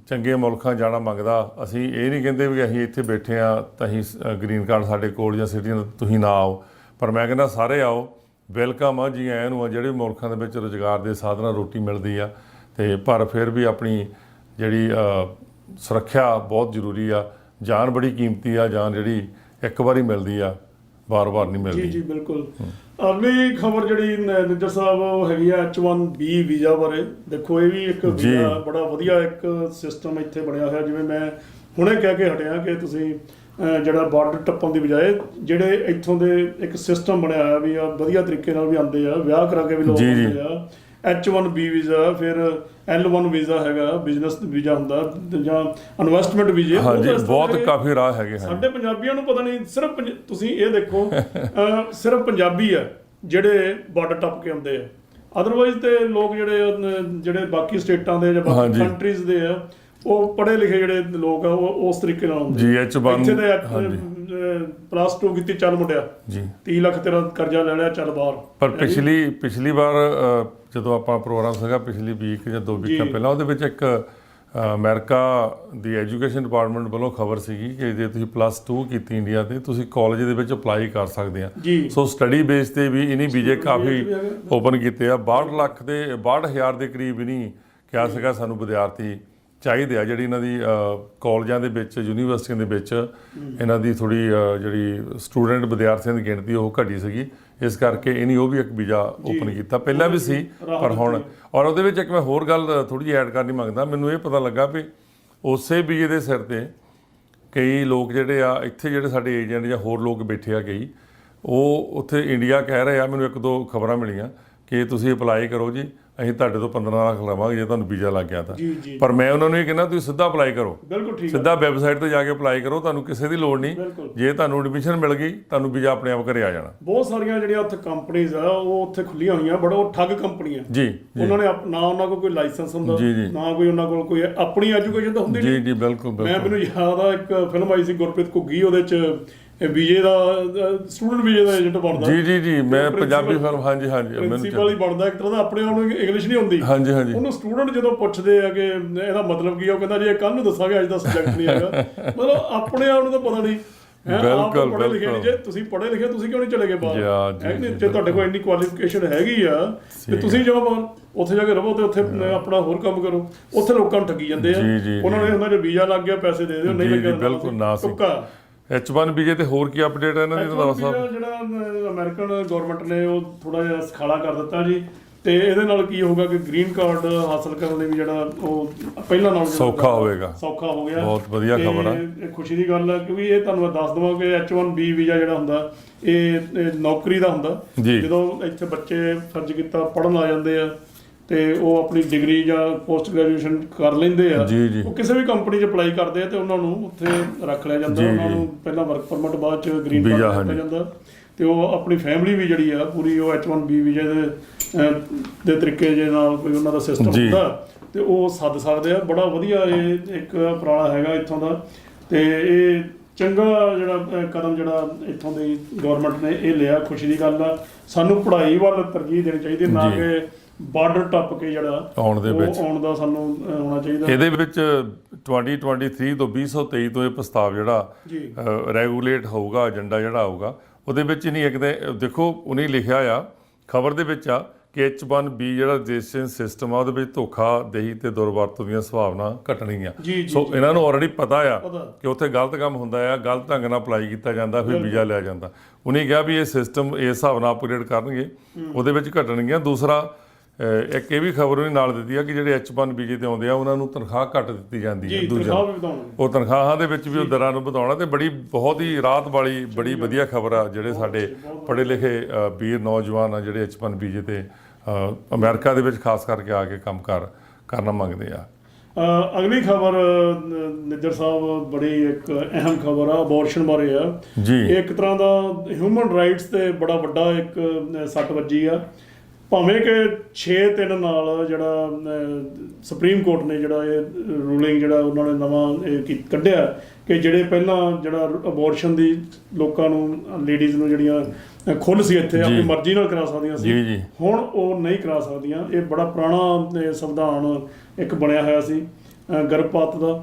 ਚੰਗੇ ਮੁਲਕਾਂ ਜਾਣਾ ਮੰਗਦਾ। ਅਸੀਂ ਇਹ ਨਹੀਂ ਕਹਿੰਦੇ ਵੀ ਅਸੀਂ ਇੱਥੇ ਬੈਠੇ ਆ ਤਾਂ ਅਸੀਂ ਗ੍ਰੀਨ ਕਾਰਡ ਸਾਡੇ ਕੋਲ ਜਾਂ ਸਿਟੀਜ਼ਨ ਤੁਸੀਂ ਨਾ ਆਓ, ਪਰ ਮੈਂ ਕਹਿੰਦਾ ਸਾਰੇ ਆਓ, ਵੈਲਕਮ ਆ, ਜੀ ਆਇਆਂ ਨੂੰ ਆ। ਜਿਹੜੇ ਮੁਲਕਾਂ ਦੇ ਵਿੱਚ ਰੁਜ਼ਗਾਰ ਦੇ ਸਾਧਨਾਂ ਰੋਟੀ ਮਿਲਦੀ ਆ, ਤੇ ਪਰ ਫਿਰ ਵੀ ਆਪਣੀ ਜਿਹੜੀ ਸੁਰੱਖਿਆ ਬਹੁਤ ਜ਼ਰੂਰੀ ਆ। ਜਾਨ ਬੜੀ ਕੀਮਤੀ ਆ, ਜਾਨ ਜਿਹੜੀ ਇੱਕ ਵਾਰੀ ਮਿਲਦੀ ਆ, ਵਾਰ-ਵਾਰ ਨਹੀਂ ਮਿਲਦੀ। ਜੀ ਬਿਲਕੁਲ। ਅਗਲੀ ਖਬਰ ਜਿਹੜੀ ਨਿੱਜਰ ਸਾਹਿਬ ਉਹ ਹੈਗੀ ਆ H1B ਵੀਜ਼ਾ ਬਾਰੇ। ਦੇਖੋ ਇਹ ਵੀ ਇੱਕ ਵੀਜ਼ਾ ਬੜਾ ਵਧੀਆ ਇੱਕ ਸਿਸਟਮ ਇੱਥੇ ਬਣਿਆ ਹੋਇਆ। ਜਿਵੇਂ ਮੈਂ ਹੁਣੇ ਕਹਿ ਕੇ ਹਟਿਆ ਕਿ ਤੁਸੀਂ ਜਿਹੜਾ ਬਾਰਡਰ ਟੱਪਣ ਦੀ ਬਜਾਏ ਜਿਹੜੇ ਇੱਥੋਂ ਦੇ ਇੱਕ ਸਿਸਟਮ ਬਣਿਆ ਹੋਇਆ ਵੀ ਆ, ਵਧੀਆ ਤਰੀਕੇ ਨਾਲ ਵੀ ਆਉਂਦੇ ਆ, ਵਿਆਹ ਕਰਾ ਕੇ ਵੀ ਲੋਕ ਆਉਂਦੇ ਆ। H1B ਵੀਜ਼ਾ, ਫਿਰ L1 ਵੀਜ਼ਾ ਹੈਗਾ, ਬਿਜ਼ਨਸ ਵੀਜ਼ਾ ਹੁੰਦਾ, ਜਾਂ ਇਨਵੈਸਟਮੈਂਟ ਵੀਜ਼ੇ। ਹਾਂਜੀ, ਬਹੁਤ ਕਾਫੀ ਰਾਹ ਹੈਗੇ। ਸਾਡੇ ਪੰਜਾਬੀਆਂ ਨੂੰ ਪਤਾ ਨਹੀਂ, ਸਿਰਫ ਤੁਸੀਂ ਇਹ ਦੇਖੋ ਸਿਰਫ ਪੰਜਾਬੀ ਆ ਜਿਹੜੇ ਬਾਰਡਰ ਟੱਪ ਕੇ ਆਉਂਦੇ ਆ। ਅਦਰਵਾਈਜ਼ ਤੇ ਲੋਕ ਜਿਹੜੇ ਬਾਕੀ ਸਟੇਟਾਂ ਦੇ ਜਾਂ ਬਾਕੀ ਕੰਟਰੀਜ਼ ਦੇ ਆ, ਉਹ ਪੜ੍ਹੇ ਲਿਖੇ ਜਿਹੜੇ ਲੋਕ ਆ ਉਹ ਉਸ ਤਰੀਕੇ ਨਾਲ ਆਉਂਦੇ। ਜੀ H1 ਇੱਥੇ ਤੇ +2 ਕੀਤੀ, ਚੱਲ ਮੁੰਡਿਆ ਜੀ 30 ਲੱਖ ਤੇਰਾ ਕਰਜ਼ਾ ਲੈ ਲਿਆ, ਚੱਲ ਬਾਹਰ। ਪਰ ਪਿਛਲੀ ਵਾਰ ਜਦੋਂ ਆਪਾਂ ਪ੍ਰੋਗਰਾਮ ਸੀਗਾ ਪਿਛਲੀ ਵੀਕ ਜਾਂ 2 ਵੀਕਾਂ ਪਹਿਲਾਂ, ਉਹਦੇ ਵਿੱਚ ਇੱਕ ਅਮਰੀਕਾ ਦੀ ਐਜੂਕੇਸ਼ਨ ਡਿਪਾਰਟਮੈਂਟ ਵੱਲੋਂ ਖਬਰ ਸੀਗੀ ਕਿ ਜੇ ਤੁਸੀਂ +2 ਕੀਤੀ ਇੰਡੀਆ ਤੇ ਤੁਸੀਂ ਕਾਲਜ ਦੇ ਵਿੱਚ ਅਪਲਾਈ ਕਰ ਸਕਦੇ ਆ। ਸੋ ਸਟੱਡੀ ਬੇਸ ਤੇ ਵੀ ਇਨੀ ਵੀਜ਼ੇ ਕਾਫੀ ਓਪਨ ਕੀਤੇ ਆ। 62,000 ਦੇ ਕਰੀਬ ਨਹੀਂ ਕਿਹਾ ਸੀਗਾ ਸਾਨੂੰ ਵਿਦਿਆਰਥੀ ਚਾਹੀਦੇ ਆ, ਜਿਹੜੀ ਇਹਨਾਂ ਦੀ ਕਾਲਜਾਂ ਦੇ ਵਿੱਚ, ਯੂਨੀਵਰਸਿਟੀਆਂ ਦੇ ਵਿੱਚ ਇਹਨਾਂ ਦੀ ਥੋੜ੍ਹੀ ਜਿਹੜੀ ਸਟੂਡੈਂਟ ਵਿਦਿਆਰਥੀਆਂ ਦੀ ਗਿਣਤੀ ਉਹ ਘਟੀ ਸੀਗੀ। ਇਸ ਕਰਕੇ ਇਹਨੇ ਉਹ ਵੀ ਇੱਕ ਵੀਜ਼ਾ ਓਪਨ ਕੀਤਾ, ਪਹਿਲਾਂ ਵੀ ਸੀ ਪਰ ਹੁਣ। ਔਰ ਉਹਦੇ ਵਿੱਚ ਇੱਕ ਮੈਂ ਹੋਰ ਗੱਲ ਥੋੜ੍ਹੀ ਜਿਹੀ ਐਡ ਕਰਨੀ ਮੰਗਦਾ। ਮੈਨੂੰ ਇਹ ਪਤਾ ਲੱਗਾ ਵੀ ਉਸੇ ਵੀਜ਼ੇ ਦੇ ਸਿਰ ਤੇ ਕਈ ਲੋਕ ਜਿਹੜੇ ਆ ਇੱਥੇ, ਜਿਹੜੇ ਸਾਡੇ ਏਜੰਟ ਜਾਂ ਹੋਰ ਲੋਕ ਬੈਠੇ ਆ ਕਈ, ਉਹ ਉੱਥੇ ਇੰਡੀਆ ਕਹਿ ਰਹੇ ਆ। ਮੈਨੂੰ 1-2 ਖਬਰਾਂ ਮਿਲੀਆਂ ਕਿ ਤੁਸੀਂ ਅਪਲਾਈ ਕਰੋ ਜੀ, ਅਸੀਂ ਤੁਹਾਡੇ ਤੋਂ 15 ਲੱਖ ਲਵਾਂਗੇ ਜੇ ਤੁਹਾਨੂੰ ਵੀਜ਼ਾ ਲੱਗ ਗਿਆ ਤਾਂ। ਪਰ ਮੈਂ ਉਹਨਾਂ ਨੂੰ ਇਹ ਕਹਿੰਦਾ ਤੁਸੀਂ ਸਿੱਧਾ ਅਪਲਾਈ ਕਰੋ, ਸਿੱਧਾ ਵੈਬਸਾਈਟ ਤੇ ਜਾ ਕੇ ਅਪਲਾਈ ਕਰੋ, ਤੁਹਾਨੂੰ ਕਿਸੇ ਦੀ ਲੋੜ ਨਹੀਂ। ਜੇ ਤੁਹਾਨੂੰ ਐਡਮਿਸ਼ਨ ਮਿਲ ਗਈ, ਤੁਹਾਨੂੰ ਵੀਜ਼ਾ ਆਪਣੇ ਆਪ ਘਰੇ ਆ ਜਾਣਾ। ਬਹੁਤ ਸਾਰੀਆਂ ਜਿਹੜੀਆਂ ਉੱਥੇ ਕੰਪਨੀਆਂ ਆ ਉਹ ਉੱਥੇ ਖੁੱਲੀਆਂ ਹੋਈਆਂ, ਬੜਾ ਉਹ ਠੱਗ ਕੰਪਨੀਆਂ ਜੀ। ਉਹਨਾਂ ਨੇ ਨਾ ਉਹਨਾਂ ਕੋਲ ਕੋਈ ਲਾਇਸੈਂਸ ਹੁੰਦਾ, ਨਾ ਕੋਈ ਉਹਨਾਂ ਕੋਲ ਕੋਈ ਆਪਣੀ ਐਜੂਕੇਸ਼ਨ ਤਾਂ ਹੁੰਦੀ ਨਹੀਂ। ਜੀ ਬਿਲਕੁਲ। ਮੈਨੂੰ ਯਾਦ ਆ ਇੱਕ ਫਿਲਮ ਆਈ ਸੀ ਗੁਰਪ੍ਰੀਤ ਘੁੱਗੀ, ਉਹਦੇ 'ਚ ਵੀਜ਼ੇ ਦਾ ਸਟੂਡੈਂਟ ਵੀਜ਼ੇ ਦਾ ਏਜੰਟ ਬਣਦਾ। ਜੀ ਮੈਂ ਪੰਜਾਬੀ ਫਿਲਮ, ਹਾਂਜੀ ਪ੍ਰਿੰਸੀਪਲ ਹੀ ਬਣਦਾ ਇੱਕ ਤਰ੍ਹਾਂ ਦਾ। ਆਪਣੇ ਆਪ ਨੂੰ ਇੰਗਲਿਸ਼ ਨਹੀਂ ਆਉਂਦੀ, ਉਹਨੂੰ ਸਟੂਡੈਂਟ ਜਦੋਂ ਪੁੱਛਦੇ ਆ ਕਿ ਇਹਦਾ ਮਤਲਬ ਕੀ ਆ, ਉਹ ਕਹਿੰਦਾ ਜੀ ਇਹ ਕੱਲ ਨੂੰ ਦੱਸਾਂਗੇ, ਅੱਜ ਦਾ ਸਬਜੈਕਟ ਨਹੀਂ ਹੈਗਾ। ਮਤਲਬ ਆਪਣੇ ਆਪ ਨੂੰ ਤਾਂ ਪਤਾ ਨਹੀਂ। ਬਿਲਕੁਲ ਪੜ੍ਹੇ ਲਿਖੇ ਨਹੀਂ, ਜੇ ਤੁਸੀਂ ਪੜ੍ਹੇ ਲਿਖੇ ਤੁਸੀਂ ਕਿਉਂ ਨਹੀਂ ਚਲੇ ਗਏ ਬਾਹਰ? ਜੇ ਤੁਹਾਡੇ ਕੋਲ ਇੰਨੀ ਕੁਆਲੀਫਿਕੇਸ਼ਨ ਹੈਗੀ ਆ ਤੇ ਤੁਸੀਂ ਜਾਓ ਬਾਹਰ, ਉੱਥੇ ਜਾ ਕੇ ਰਹੋ ਤੇ ਉੱਥੇ ਆਪਣਾ ਹੋਰ ਕੰਮ ਕਰੋ। ਉੱਥੇ ਲੋਕਾਂ ਨੂੰ ਠੱਗੀ ਜਾਂਦੇ ਆ। ਉਹਨਾਂ ਨੇ ਹੁੰਦਾ ਜੇ ਵੀਜ਼ਾ ਲੱਗ ਗਿਆ ਪੈਸੇ ਦੇ ਦਿਓ, ਨਹੀਂ ਲੱਗਿਆ ਬਿਲਕੁਲ ਨਾ ਤੁੱਕਾ। H1 ਵੀਜ਼ੇ ਤੇ ਹੋਰ ਕੀ ਅਪਡੇਟ ਹੈ ਇਹਨਾਂ ਦੀ? ਜਿਹੜਾ ਅਮਰੀਕਨ ਗਵਰਨਮੈਂਟ ਨੇ ਉਹ ਥੋੜਾ ਜਿਹਾ ਸਖਾਲਾ ਕਰ ਦਿੱਤਾ ਜੀ, ਤੇ ਇਹਦੇ ਨਾਲ ਕੀ ਹੋਊਗਾ ਕਿ ਗ੍ਰੀਨ ਕਾਰਡ ਹਾਸਲ ਕਰਨ ਲਈ ਵੀ ਜਿਹੜਾ ਉਹ ਪਹਿਲਾਂ ਨਾਲੋਂ ਸੌਖਾ ਹੋ ਗਿਆ। ਬਹੁਤ ਵਧੀਆ ਖਬਰ ਹੈ, ਖੁਸ਼ੀ ਦੀ ਗੱਲ ਹੈ। ਕਿਉਂਕਿ ਇਹ ਤੁਹਾਨੂੰ ਮੈਂ ਦੱਸ ਦਵਾਂ ਕਿ H1B ਵੀਜ਼ਾ ਜਿਹੜਾ ਹੁੰਦਾ ਇਹ ਨੌਕਰੀ ਦਾ ਹੁੰਦਾ। ਜਦੋਂ ਇੱਥੇ ਬੱਚੇ ਫਰਜ਼ ਕੀਤਾ ਪੜ੍ਹਨ ਆ ਜਾਂਦੇ ਆ ਤੇ ਉਹ ਆਪਣੀ ਡਿਗਰੀ ਜਾਂ ਪੋਸਟ ਗ੍ਰੈਜੂਏਸ਼ਨ ਕਰ ਲੈਂਦੇ ਆ, ਉਹ ਕਿਸੇ ਵੀ ਕੰਪਨੀ 'ਚ ਅਪਲਾਈ ਕਰਦੇ ਆ ਤੇ ਉਹਨਾਂ ਨੂੰ ਉੱਥੇ ਰੱਖ ਲਿਆ ਜਾਂਦਾ। ਉਹਨਾਂ ਨੂੰ ਪਹਿਲਾਂ ਵਰਕ ਪਰਮਿਟ, ਬਾਅਦ 'ਚ ਗ੍ਰੀਨ ਕਾਰਡ ਦਿੱਤਾ ਜਾਂਦਾ, ਤੇ ਉਹ ਆਪਣੀ ਫੈਮਿਲੀ ਵੀ ਜਿਹੜੀ ਆ ਪੂਰੀ ਉਹ H1B ਵੀਜ਼ੇ ਦੇ ਤਰੀਕੇ ਜੇ ਨਾਲ ਕੋਈ ਉਹਨਾਂ ਦਾ ਸਿਸਟਮ ਹੁੰਦਾ ਤੇ ਉਹ ਸੱਦ ਸਕਦੇ ਆ। ਬੜਾ ਵਧੀਆ ਇਹ ਇੱਕ ਉਪਰਾਲਾ ਹੈਗਾ ਇੱਥੋਂ ਦਾ, ਤੇ ਇਹ ਚੰਗਾ ਜਿਹੜਾ ਕਦਮ ਜਿਹੜਾ ਇੱਥੋਂ ਦੀ ਗਵਰਨਮੈਂਟ ਨੇ ਇਹ ਲਿਆ, ਖੁਸ਼ੀ ਦੀ ਗੱਲ ਆ। ਸਾਨੂੰ ਪੜ੍ਹਾਈ ਵੱਲ ਤਰਜੀਹ ਦੇਣੀ ਚਾਹੀਦੀ, ਨਾ ਕਿ ਬਾਰਡਰ ਟੱਪ ਕੇ ਜਿਹੜਾ ਆਉਣ ਦਾ ਸਾਨੂੰ ਹੋਣਾ ਚਾਹੀਦਾ। ਇਹਦੇ ਵਿੱਚ 2023 ਤੋਂ 2023 ਤੋਂ ਇਹ ਪ੍ਰਸਤਾਵ ਜਿਹੜਾ ਰੈਗੂਲੇਟ ਹੋਊਗਾ, ਏਜੰਡਾ ਜਿਹੜਾ ਆਊਗਾ, ਉਹਦੇ ਵਿੱਚ ਨਹੀਂ ਇੱਕ ਦੇਖੋ ਉਹਨੇ ਲਿਖਿਆ ਆ ਖਬਰ ਦੇ ਵਿੱਚ ਆ ਕਿ H1B ਜਿਹੜਾ ਰਜਿਸਟ੍ਰੇਸ਼ਨ ਸਿਸਟਮ ਆ ਉਹਦੇ ਵਿੱਚ ਧੋਖਾਦਹੀ ਤੇ ਦੁਰਵਰਤੋਂ ਦੀਆਂ ਸੰਭਾਵਨਾ ਘਟਣਗੀਆਂ। ਸੋ ਇਹਨਾਂ ਨੂੰ ਆਲਰੇਡੀ ਪਤਾ ਆ ਕਿ ਉੱਥੇ ਗਲਤ ਕੰਮ ਹੁੰਦਾ ਆ, ਗਲਤ ਢੰਗ ਨਾਲ ਅਪਲਾਈ ਕੀਤਾ ਜਾਂਦਾ, ਫਿਰ ਵੀਜ਼ਾ ਲਿਆ ਜਾਂਦਾ। ਉਹਨੇ ਕਿਹਾ ਵੀ ਇਹ ਸਿਸਟਮ ਇਸ ਹਿਸਾਬ ਨਾਲ ਅਪਗ੍ਰੇਡ ਕਰਨਗੇ, ਉਹਦੇ ਵਿੱਚ ਘਟਣਗੀਆਂ। ਦੂਸਰਾ ਇੱਕ ਇਹ ਵੀ ਖਬਰ ਉਹਨੇ ਨਾਲ ਦਿੱਤੀ ਆ ਕਿ ਜਿਹੜੇ H1 ਵੀਜ਼ੇ ਤੇ ਆਉਂਦੇ ਆ ਉਹਨਾਂ ਨੂੰ ਤਨਖਾਹ ਘੱਟ ਦਿੱਤੀ ਜਾਂਦੀ ਹੈ। ਦੂਜਾ ਉਹ ਤਨਖਾਹਾਂ ਦੇ ਵਿੱਚ ਵੀ ਉਹ ਦਰਾਂ ਨੂੰ ਵਧਾਉਣਾ, ਤੇ ਬਹੁਤ ਹੀ ਰਾਹਤ ਵਾਲੀ ਬੜੀ ਵਧੀਆ ਖਬਰ ਆ। ਜਿਹੜੇ ਸਾਡੇ ਪੜ੍ਹੇ ਲਿਖੇ ਵੀਰ ਨੌਜਵਾਨ ਆ ਜਿਹੜੇ H1 ਵੀਜ਼ੇ ਤੇ ਅਮਰੀਕਾ ਦੇ ਵਿੱਚ ਖਾਸ ਕਰਕੇ ਆ ਕੇ ਕੰਮਕਾਰ ਕਰਨਾ ਮੰਗਦੇ ਆ। ਅਗਲੀ ਖਬਰ ਨਿੱਜਰ ਸਾਹਿਬ ਬੜੀ ਇੱਕ ਅਹਿਮ ਖਬਰ ਆ, ਅਬੋਰਸ਼ਨ ਬਾਰੇ ਆ ਜੀ। ਇਹ ਇੱਕ ਤਰ੍ਹਾਂ ਦਾ ਹਿਊਮਨ ਰਾਈਟਸ ਤੇ ਬੜਾ ਵੱਡਾ ਇੱਕ ਸੱਟ ਵੱਜੀ ਆ, ਭਾਵੇਂ ਕਿ 6-3 ਨਾਲ ਜਿਹੜਾ ਸੁਪਰੀਮ ਕੋਰਟ ਨੇ ਜਿਹੜਾ ਇਹ ਰੂਲਿੰਗ ਜਿਹੜਾ ਉਹਨਾਂ ਨੇ ਨਵਾਂ ਕੱਢਿਆ ਕਿ ਜਿਹੜੇ ਪਹਿਲਾਂ ਜਿਹੜਾ ਅਬੋਰਸ਼ਨ ਦੀ ਲੋਕਾਂ ਨੂੰ ਲੇਡੀਜ਼ ਨੂੰ ਜਿਹੜੀਆਂ ਖੁੱਲ੍ਹ ਸੀ ਇੱਥੇ ਆਪਣੀ ਮਰਜ਼ੀ ਨਾਲ ਕਰਾ ਸਕਦੀਆਂ ਸੀ, ਹੁਣ ਉਹ ਨਹੀਂ ਕਰਾ ਸਕਦੀਆਂ। ਇਹ ਬੜਾ ਪੁਰਾਣਾ ਸੰਵਿਧਾਨ ਇੱਕ ਬਣਿਆ ਹੋਇਆ ਸੀ ਗਰਭਪਾਤ ਦਾ,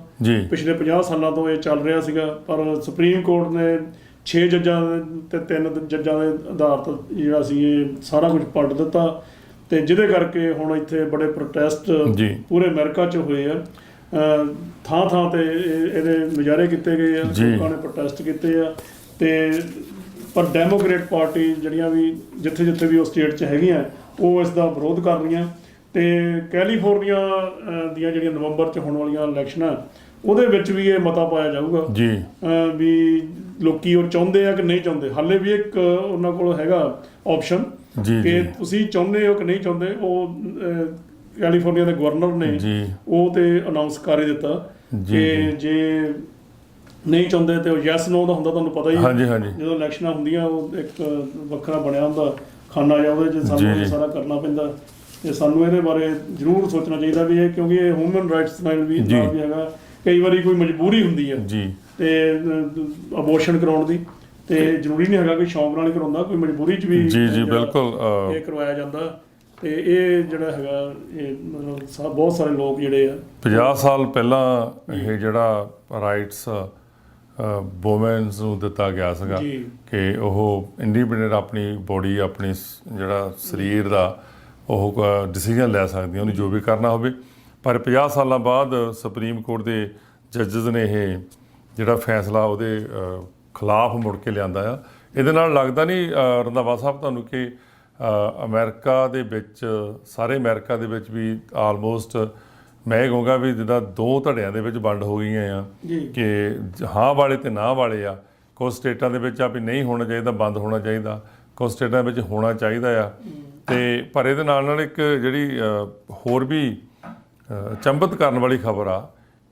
ਪਿਛਲੇ 50 ਸਾਲਾਂ ਤੋਂ ਇਹ ਚੱਲ ਰਿਹਾ ਸੀਗਾ, ਪਰ ਸੁਪਰੀਮ ਕੋਰਟ ਨੇ 6 ਜੱਜਾਂ ਤੇ 3 ਜੱਜਾਂ ਦੇ ਆਧਾਰਿਤ ਜਿਹੜਾ ਸੀ ਇਹ ਸਾਰਾ ਕੁਝ ਪਲਟ ਦਿੱਤਾ, ਤੇ ਜਿਹਦੇ ਕਰਕੇ ਹੁਣ ਇੱਥੇ ਬੜੇ ਪ੍ਰੋਟੈਸਟ ਪੂਰੇ ਅਮਰੀਕਾ 'ਚ ਹੋਏ ਆ, ਥਾਂ ਥਾਂ ਤੇ ਇਹਦੇ ਮੁਜ਼ਾਹਰੇ ਕੀਤੇ ਗਏ ਆ, ਲੋਕਾਂ ਨੇ ਪ੍ਰੋਟੈਸਟ ਕੀਤੇ ਆ। ਤੇ ਪਰ ਡੈਮੋਕ੍ਰੇਟ ਪਾਰਟੀ ਜਿਹੜੀਆਂ ਵੀ ਜਿੱਥੇ ਜਿੱਥੇ ਵੀ ਉਹ ਸਟੇਟ 'ਚ ਹੈਗੀਆਂ ਉਹ ਇਸ ਦਾ ਵਿਰੋਧ ਕਰ ਰਹੀਆਂ, ਤੇ ਕੈਲੀਫੋਰਨੀਆ ਦੀਆਂ ਜਿਹੜੀਆਂ ਨਵੰਬਰ 'ਚ ਹੋਣ ਵਾਲੀਆਂ ਇਲੈਕਸ਼ਨਾਂ ਉਹਦੇ ਵਿੱਚ ਵੀ ਇਹ ਮਤਾ ਪਾਇਆ ਜਾਊਗਾ ਵੀ ਲੋਕੀ ਉਹ ਚਾਹੁੰਦੇ ਆ ਕਿ ਨਹੀਂ ਚਾਹੁੰਦੇ। ਹਾਲੇ ਵੀ ਇੱਕ ਉਹਨਾਂ ਕੋਲ ਹੈਗਾ ਆਪਸ਼ਨ ਕਿ ਤੁਸੀਂ ਚਾਹੁੰਦੇ ਹੋ ਕਿ ਨਹੀਂ ਚਾਹੁੰਦੇ। ਉਹ ਕੈਲੀਫੋਰਨੀਆ ਦੇ ਗਵਰਨਰ ਨੇ ਉਹ ਤੇ ਅਨਾਉਂਸ ਕਰ ਹੀ ਦਿੱਤਾ ਕਿ ਜੇ ਨਹੀਂ ਚਾਹੁੰਦੇ ਤੇ ਉਹ ਯੈਸ ਨੋ ਦਾ ਹੁੰਦਾ, ਤੁਹਾਨੂੰ ਪਤਾ ਹੀ ਜਦੋਂ ਇਲੈਕਸ਼ਨਾਂ ਹੁੰਦੀਆਂ ਉਹ ਇੱਕ ਵੱਖਰਾ ਬਣਿਆ ਹੁੰਦਾ ਖਾਨਾ ਜਾਂ ਉਹਦੇ 'ਚ ਸਾਨੂੰ ਸਾਰਾ ਕਰਨਾ ਪੈਂਦਾ, ਤੇ ਸਾਨੂੰ ਇਹਦੇ ਬਾਰੇ ਜ਼ਰੂਰ ਸੋਚਣਾ ਚਾਹੀਦਾ ਵੀ ਇਹ, ਕਿਉਂਕਿ ਇਹ ਹਿਊਮਨ ਰਾਈਟਸ ਨਾਲ ਵੀ ਹੈਗਾ, ਕਈ ਵਾਰੀ ਕੋਈ ਮਜਬੂਰੀ ਹੁੰਦੀ ਹੈ ਤੇ ਅਬੋਰਸ਼ਨ ਕਰਾਉਣ ਦੀ, ਤੇ ਜ਼ਰੂਰੀ ਨਹੀਂ ਹੈਗਾ ਕਿ ਸ਼ੌਂਕ ਨਾਲ ਹੀ ਕਰਾਉਂਦਾ, ਕੋਈ ਮਜਬੂਰੀ 'ਚ ਵੀ ਬਿਲਕੁਲ ਇਹ ਕਰਵਾਇਆ ਜਾਂਦਾ। ਤੇ ਇਹ ਜਿਹੜਾ ਹੈਗਾ ਇਹ ਮਤਲਬ ਬਹੁਤ ਸਾਰੇ ਲੋਕ ਜਿਹੜੇ ਆ 50 ਸਾਲ ਪਹਿਲਾਂ ਇਹ ਜਿਹੜਾ ਰਾਈਟਸ ਵੂਮੈਨਸ ਨੂੰ ਦਿੱਤਾ ਗਿਆ ਸੀਗਾ ਕਿ ਉਹ ਇੰਡੀਪੈਂਡੈਂਟ ਆਪਣੀ ਬੋਡੀ, ਆਪਣੀ ਜਿਹੜਾ ਸਰੀਰ ਦਾ ਉਹ ਡਿਸੀਜਨ ਲੈ ਸਕਦੀਆਂ, ਉਹਨੂੰ ਜੋ ਵੀ ਕਰਨਾ ਹੋਵੇ। ਪਰ 50 ਸਾਲਾਂ ਬਾਅਦ ਸੁਪਰੀਮ ਕੋਰਟ ਦੇ ਜੱਜਸ ਨੇ ਇਹ ਜਿਹੜਾ ਫੈਸਲਾ ਉਹਦੇ ਖਿਲਾਫ ਮੁੜ ਕੇ ਲਿਆਂਦਾ ਆ। ਇਹਦੇ ਨਾਲ ਲੱਗਦਾ ਨਹੀਂ ਰੰਧਾਵਾ ਸਾਹਿਬ ਤੁਹਾਨੂੰ ਕਿ ਅਮਰੀਕਾ ਦੇ ਵਿੱਚ, ਸਾਰੇ ਅਮਰੀਕਾ ਦੇ ਵਿੱਚ ਵੀ ਆਲਮੋਸਟ ਮੈਂ ਇਹ ਕਹੂੰਗਾ ਵੀ ਜਿੱਦਾਂ 2 ਧੜਿਆਂ ਦੇ ਵਿੱਚ ਵੰਡ ਹੋ ਗਈਆਂ ਆ ਕਿ ਹਾਂ ਵਾਲੇ ਤੇ ਨਾ ਵਾਲੇ ਆ। ਕੁਝ ਸਟੇਟਾਂ ਦੇ ਵਿੱਚ ਆ ਵੀ ਨਹੀਂ ਹੋਣਾ ਚਾਹੀਦਾ, ਬੰਦ ਹੋਣਾ ਚਾਹੀਦਾ, ਕੁਝ ਸਟੇਟਾਂ ਵਿੱਚ ਹੋਣਾ ਚਾਹੀਦਾ ਆ। ਤੇ ਪਰ ਇਹਦੇ ਨਾਲ ਇੱਕ ਜਿਹੜੀ ਹੋਰ ਵੀ ਚੰਬਤ ਕਰਨ ਵਾਲੀ ਖਬਰ ਆ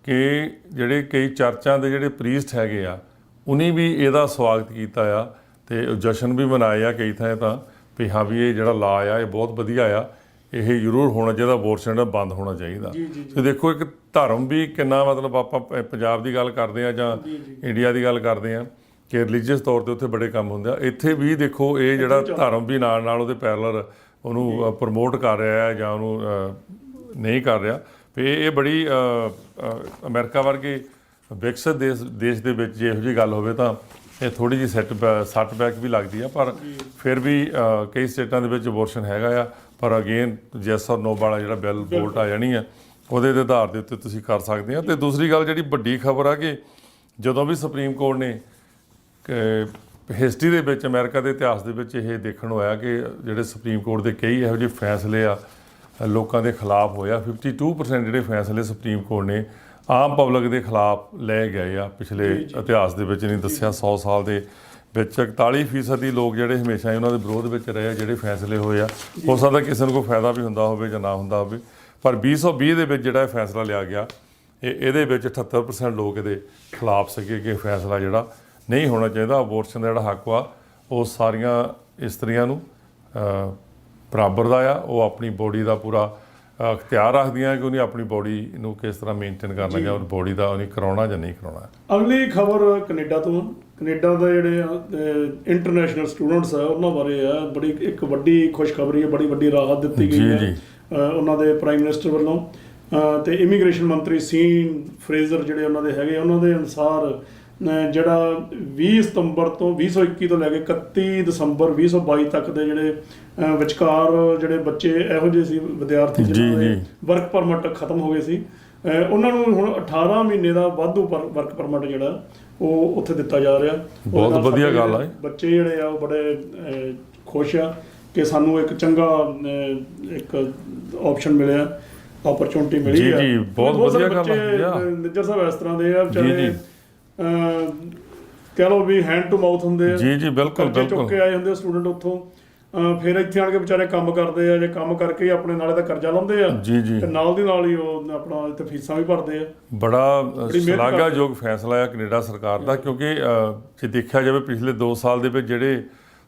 ਕਿ ਜਿਹੜੇ ਕਈ ਚਰਚਾਂ ਦੇ ਜਿਹੜੇ ਪ੍ਰੀਸਟ ਹੈਗੇ ਆ ਉਹਨੇ ਵੀ ਇਹਦਾ ਸਵਾਗਤ ਕੀਤਾ ਆ, ਤੇ ਜਸ਼ਨ ਵੀ ਮਨਾਏ ਆ ਕਈ ਥਾਂ ਤਾਂ ਵੀ ਹਾਂ ਵੀ ਇਹ ਜਿਹੜਾ ਲਾ ਆ ਇਹ ਬਹੁਤ ਵਧੀਆ ਆ, ਇਹ ਜ਼ਰੂਰ ਹੋਣਾ ਚਾਹੀਦਾ, ਅਬੋਰਸ਼ਨ ਬੰਦ ਹੋਣਾ ਚਾਹੀਦਾ। ਤੇ ਦੇਖੋ ਇੱਕ ਧਰਮ ਵੀ ਕਿੰਨਾ, ਮਤਲਬ ਆਪਾਂ ਪੰਜਾਬ ਦੀ ਗੱਲ ਕਰਦੇ ਆ ਜਾਂ ਇੰਡੀਆ ਦੀ ਗੱਲ ਕਰਦੇ ਆ ਕਿ ਰਿਲੀਜੀਅਸ ਤੌਰ 'ਤੇ ਉੱਥੇ ਬੜੇ ਕੰਮ ਹੁੰਦੇ ਆ, ਇੱਥੇ ਵੀ ਦੇਖੋ ਇਹ ਜਿਹੜਾ ਧਰਮ ਵੀ ਨਾਲ ਨਾਲ ਉਹਦੇ ਪੈਰਲਰ ਉਹਨੂੰ ਪ੍ਰਮੋਟ ਕਰ ਰਿਹਾ ਹੈ ਜਾਂ ਉਹਨੂੰ ਨਹੀਂ ਕਰ ਰਿਹਾ। ਵੀ ਇਹ ਬੜੀ ਅਮਰੀਕਾ ਵਰਗੇ ਵਿਕਸਿਤ ਦੇਸ਼ ਦੇ ਵਿੱਚ ਜੇ ਇਹੋ ਜਿਹੀ ਗੱਲ ਹੋਵੇ ਤਾਂ ਇਹ ਥੋੜ੍ਹੀ ਜਿਹੀ ਸੱਟ ਬੈਕ ਵੀ ਲੱਗਦੀ ਆ, ਪਰ ਫਿਰ ਵੀ ਕਈ ਸਟੇਟਾਂ ਦੇ ਵਿੱਚ ਅਬੋਰਸ਼ਨ ਹੈਗਾ ਆ। ਪਰ ਅਗੇਨ ਯੈਸ ਔਰ ਨੋ ਵਾਲਾ ਜਿਹੜਾ ਬਿੱਲ ਵੋਟ ਆ ਜਾਣੀ ਆ ਉਹਦੇ ਦੇ ਆਧਾਰ ਦੇ ਉੱਤੇ ਤੁਸੀਂ ਕਰ ਸਕਦੇ ਆ। ਅਤੇ ਦੂਸਰੀ ਗੱਲ ਜਿਹੜੀ ਵੱਡੀ ਖਬਰ ਆ ਕਿ ਜਦੋਂ ਵੀ ਸੁਪਰੀਮ ਕੋਰਟ ਨੇ ਹਿਸਟਰੀ ਦੇ ਵਿੱਚ, ਅਮਰੀਕਾ ਦੇ ਇਤਿਹਾਸ ਦੇ ਵਿੱਚ ਇਹ ਦੇਖਣ ਨੂੰ ਆਇਆ ਕਿ ਜਿਹੜੇ ਸੁਪਰੀਮ ਕੋਰਟ ਦੇ ਕਈ ਇਹੋ ਜਿਹੇ ਫੈਸਲੇ ਆ ਲੋਕਾਂ ਦੇ ਖਿਲਾਫ ਹੋਇਆ। 52% ਜਿਹੜੇ ਫੈਸਲੇ ਸੁਪਰੀਮ ਕੋਰਟ ਨੇ ਆਮ ਪਬਲਿਕ ਦੇ ਖਿਲਾਫ ਲੈ ਗਏ ਆ ਪਿਛਲੇ ਇਤਿਹਾਸ ਦੇ ਵਿੱਚ। ਨਹੀਂ ਦੱਸਿਆ 100 ਸਾਲ ਦੇ ਵਿੱਚ 41% ਲੋਕ ਜਿਹੜੇ ਹਮੇਸ਼ਾ ਉਹਨਾਂ ਦੇ ਵਿਰੋਧ ਵਿੱਚ ਰਹੇ ਆ ਜਿਹੜੇ ਫੈਸਲੇ ਹੋਏ ਆ। ਹੋ ਸਕਦਾ ਕਿਸੇ ਨੂੰ ਕੋਈ ਫਾਇਦਾ ਵੀ ਹੁੰਦਾ ਹੋਵੇ ਜਾਂ ਨਾ ਹੁੰਦਾ ਹੋਵੇ, ਪਰ 2020 ਦੇ ਵਿੱਚ ਜਿਹੜਾ ਇਹ ਫੈਸਲਾ ਲਿਆ ਗਿਆ ਇਹਦੇ ਵਿੱਚ 78% ਲੋਕ ਇਹਦੇ ਖਿਲਾਫ ਸੀਗੇ ਕਿ ਫੈਸਲਾ ਜਿਹੜਾ ਨਹੀਂ ਹੋਣਾ ਚਾਹੀਦਾ। ਅਬੋਰਸ਼ਨ ਦਾ ਜਿਹੜਾ ਹੱਕ ਵਾ ਉਹ ਸਾਰੀਆਂ ਇਸਤਰੀਆਂ ਨੂੰ ਬਰਾਬਰ ਦਾ ਆ, ਉਹ ਆਪਣੀ ਬੋਡੀ ਦਾ ਪੂਰਾ ਅਖਤਿਆਰ ਰੱਖਦੀਆਂ ਕਿ ਉਹਨੇ ਆਪਣੀ ਬੋਡੀ ਨੂੰ ਕਿਸ ਤਰ੍ਹਾਂ ਮੇਨਟੇਨ ਕਰਨਾ ਜਾਂ ਉਹ ਬੋਡੀ ਦਾ ਉਹਨੇ ਕਰਾਉਣਾ ਜਾਂ ਨਹੀਂ ਕਰਾਉਣਾ। ਅਗਲੀ ਖਬਰ ਕੈਨੇਡਾ ਤੋਂ। ਕੈਨੇਡਾ ਦੇ ਜਿਹੜੇ ਇੰਟਰਨੈਸ਼ਨਲ ਸਟੂਡੈਂਟਸ ਆ ਉਹਨਾਂ ਬਾਰੇ ਆ, ਬੜੀ ਇੱਕ ਵੱਡੀ ਖੁਸ਼ਖਬਰੀ ਹੈ, ਬੜੀ ਵੱਡੀ ਰਾਹਤ ਦਿੱਤੀ ਗਈ ਹੈ ਉਹਨਾਂ ਦੇ ਪ੍ਰਾਈਮ ਮਿਨਿਸਟਰ ਵੱਲੋਂ। ਤੇ ਇਮੀਗ੍ਰੇਸ਼ਨ ਮੰਤਰੀ ਸੀਨ ਫਰੇਜ਼ਰ ਜਿਹੜੇ ਉਹਨਾਂ ਦੇ ਹੈਗੇ, ਉਹਨਾਂ ਦੇ ਅਨੁਸਾਰ ਜਿਹੜਾ 20 ਸਤੰਬਰ ਤੋਂ 2021 ਤੋਂ ਲੈ ਕੇ 31 ਦਸੰਬਰ 2022 ਤੱਕ ਦੇ ਜਿਹੜੇ ਵਿਚਕਾਰ ਜਿਹੜੇ ਬੱਚੇ ਇਹੋ ਜਿਹੇ ਸੀ ਵਿਦਿਆਰਥੀ ਜਿਹਨਾਂ ਦੇ ਵਰਕ ਪਰਮਿਟ ਖਤਮ ਹੋ ਗਏ ਸੀ, ਉਹਨਾਂ ਨੂੰ ਹੁਣ 18 ਮਹੀਨੇ ਦਾ ਵਾਧੂ ਵਰਕ ਪਰਮਿਟ ਜਿਹੜਾ ਉਹ ਉੱਥੇ ਦਿੱਤਾ ਜਾ ਰਿਹਾ। ਬਹੁਤ ਵਧੀਆ ਗੱਲ ਹੈ। ਬੱਚੇ ਜਿਹੜੇ ਆ ਉਹ ਬੜੇ ਖੁਸ਼ ਆ ਕਿ ਸਾਨੂੰ ਇੱਕ ਚੰਗਾ ਇੱਕ ਆਪਸ਼ਨ ਮਿਲਿਆ, ਓਪਰਚੁਨਿਟੀ ਮਿਲੀ ਆ। ਬਹੁਤ ਵਧੀਆ ਗੱਲ ਹੈ। ਨਿੱਜਰ ਸਾਹਿਬ ਇਸ ਤਰ੍ਹਾਂ ਦੇ ਆ ਵਿਚਾਰੇ ਕਹਿ ਲਓ ਵੀ ਹੈਂਡ ਟੂ ਮਾਊਥ ਹੁੰਦੇ ਆ। ਬਿਲਕੁਲ ਚੁੱਕ ਕੇ ਆਏ ਹੁੰਦੇ ਸਟੂਡੈਂਟ ਉੱਥੋਂ, ਫਿਰ ਇੱਥੇ ਆਣ ਕੇ ਵਿਚਾਰੇ ਕੰਮ ਕਰਦੇ ਆ, ਜੇ ਕੰਮ ਕਰਕੇ ਹੀ ਆਪਣੇ ਨਾਲੇ ਦਾ ਕਰਜ਼ਾ ਲਾਉਂਦੇ ਆ ਜੀ ਜੀ ਤੇ ਨਾਲ ਦੀ ਨਾਲ ਹੀ ਉਹ ਆਪਣਾ ਇੱਥੇ ਫੀਸਾਂ ਵੀ ਭਰਦੇ ਆ। ਬੜਾ ਸ਼ਲਾਘਾਯੋਗ ਫੈਸਲਾ ਹੈ ਕੈਨੇਡਾ ਸਰਕਾਰ ਦਾ, ਕਿਉਂਕਿ ਜੇ ਦੇਖਿਆ ਜਾਵੇ ਪਿਛਲੇ 2 ਸਾਲ ਦੇ ਵਿੱਚ ਜਿਹੜੇ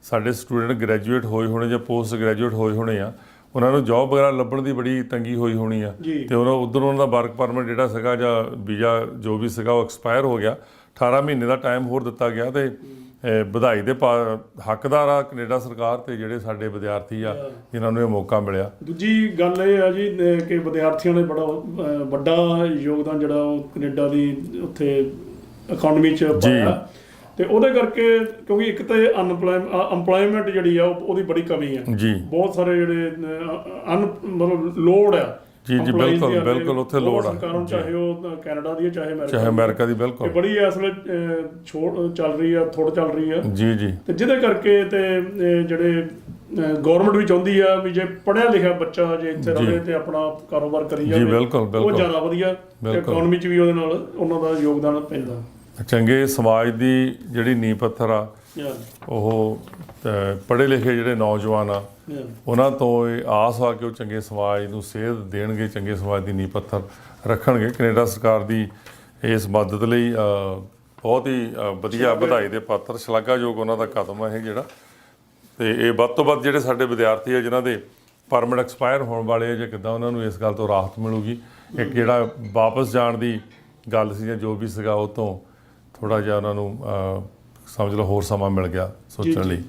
ਸਾਡੇ ਸਟੂਡੈਂਟ ਗ੍ਰੈਜੂਏਟ ਹੋਏ ਹੋਣੇ ਜਾਂ ਪੋਸਟ ਗ੍ਰੈਜੂਏਟ ਹੋਏ ਹੋਣੇ ਆ, ਉਹਨਾਂ ਨੂੰ ਜੌਬ ਵਗੈਰਾ ਲੱਭਣ ਦੀ ਬੜੀ ਤੰਗੀ ਹੋਈ ਹੋਣੀ ਆ, ਤੇ ਉਧਰੋਂ ਉਹਨਾਂ ਦਾ ਵਰਕ ਪਰਮਿਟ ਜਿਹੜਾ ਸੀਗਾ ਜਾਂ ਵੀਜ਼ਾ ਜੋ ਵੀ ਸੀਗਾ ਉਹ ਐਕਸਪਾਇਰ ਹੋ ਗਿਆ। 18 ਮਹੀਨੇ ਦਾ ਟਾਈਮ ਹੋਰ ਦਿੱਤਾ ਗਿਆ ਤੇ ਵਧਾਈ ਦੇ ਹੱਕਦਾਰ ਆ ਕੈਨੇਡਾ ਸਰਕਾਰ ਤੇ ਜਿਹੜੇ ਸਾਡੇ ਵਿਦਿਆਰਥੀ ਆ ਜਿਨ੍ਹਾਂ ਨੂੰ ਇਹ ਮੌਕਾ ਮਿਲਿਆ। ਦੂਜੀ ਗੱਲ ਇਹ ਆ ਜੀ ਕਿ ਵਿਦਿਆਰਥੀਆਂ ਨੇ ਬੜਾ ਵੱਡਾ ਯੋਗਦਾਨ ਜਿਹੜਾ ਉਹ ਕੈਨੇਡਾ ਦੀ ਉੱਥੇ ਇਕਨੋਮੀ 'ਚ ਪਾਇਆ, ਤੇ ਉਹਦੇ ਕਰਕੇ ਕਿਉਂਕਿ ਇੱਕ ਤਾਂ ਅੰਪਲੋਇਮੈਂਟ ਜਿਹੜੀ ਆ ਉਹਦੀ ਬੜੀ ਕਮੀ ਆ ਜੀ। ਬਹੁਤ ਸਾਰੇ ਜਿਹੜੇ ਮਤਲਬ ਲੋੜ ਆ ਜੀ ਜੀ ਬਿਲਕੁਲ ਬਿਲਕੁਲ ਉੱਥੇ ਲੋੜ ਆ, ਚਾਹੇ ਉਹ ਕੈਨੇਡਾ ਦੀ ਚਾਹੇ ਅਮਰੀਕਾ ਦੀ। ਬਿਲਕੁਲ ਬੜੀ ਇਸ ਵੇਲੇ ਛੋੜ ਚੱਲ ਰਹੀ ਆ, ਥੋੜ ਚੱਲ ਰਹੀ ਆ ਜੀ ਜੀ, ਤੇ ਜਿਹਦੇ ਕਰਕੇ ਤੇ ਜਿਹੜੇ ਗਵਰਨਮੈਂਟ ਵੀ ਚਾਹੁੰਦੀ ਆ ਵੀ ਜੇ ਪੜ੍ਹਿਆ ਲਿਖਿਆ ਬੱਚਾ ਜੇ ਇੱਥੇ ਰਹੇ ਤੇ ਆਪਣਾ ਕਾਰੋਬਾਰ ਕਰੀ ਜਾਵੇ, ਬਿਲਕੁਲ ਉਹ ਜ਼ਿਆਦਾ ਵਧੀਆ ਤੇ ਇਕਨੋਮੀ 'ਚ ਵੀ ਉਹਦੇ ਨਾਲ ਉਹਨਾਂ ਦਾ ਯੋਗਦਾਨ ਪੈਂਦਾ। ਚੰਗੇ ਸਮਾਜ ਦੀ ਜਿਹੜੀ ਨੀਂਹ ਪੱਥਰ ਆ ਉਹ ਪੜ੍ਹੇ ਲਿਖੇ ਜਿਹੜੇ ਨੌਜਵਾਨ ਆ ਉਹਨਾਂ ਤੋਂ ਇਹ ਆਸ ਆ ਕਿ ਉਹ ਚੰਗੇ ਸਮਾਜ ਨੂੰ ਸੇਧ ਦੇਣਗੇ, ਚੰਗੇ ਸਮਾਜ ਦੀ ਨੀਂਹ ਪੱਥਰ ਰੱਖਣਗੇ। ਕੈਨੇਡਾ ਸਰਕਾਰ ਦੀ ਇਸ ਮਦਦ ਲਈ ਬਹੁਤ ਹੀ ਵਧੀਆ ਵਧਾਈ ਦੇ ਪਾਤਰ, ਸ਼ਲਾਘਾਯੋਗ ਉਹਨਾਂ ਦਾ ਕਦਮ ਹੈ ਇਹ ਜਿਹੜਾ। ਤੇ ਇਹ ਵੱਧ ਤੋਂ ਵੱਧ ਜਿਹੜੇ ਸਾਡੇ ਵਿਦਿਆਰਥੀ ਆ ਜਿਨ੍ਹਾਂ ਦੇ ਪਰਮਿਟ ਐਕਸਪਾਇਰ ਹੋਣ ਵਾਲੇ ਆ ਜਾਂ ਕਿੱਦਾਂ, ਉਹਨਾਂ ਨੂੰ ਇਸ ਗੱਲ ਤੋਂ ਰਾਹਤ ਮਿਲੂਗੀ। ਇੱਕ ਜਿਹੜਾ ਵਾਪਸ ਜਾਣ ਦੀ ਗੱਲ ਸੀ ਜਾਂ ਜੋ ਵੀ ਸੀਗਾ ਉਹ ਤੋਂ ਥੋੜ੍ਹਾ ਜਿਹਾ ਉਹਨਾਂ ਨੂੰ ਸਮਝ ਲਓ ਹੋਰ ਸਮਾਂ ਮਿਲ ਗਿਆ ਸੋਚਣ ਲਈ।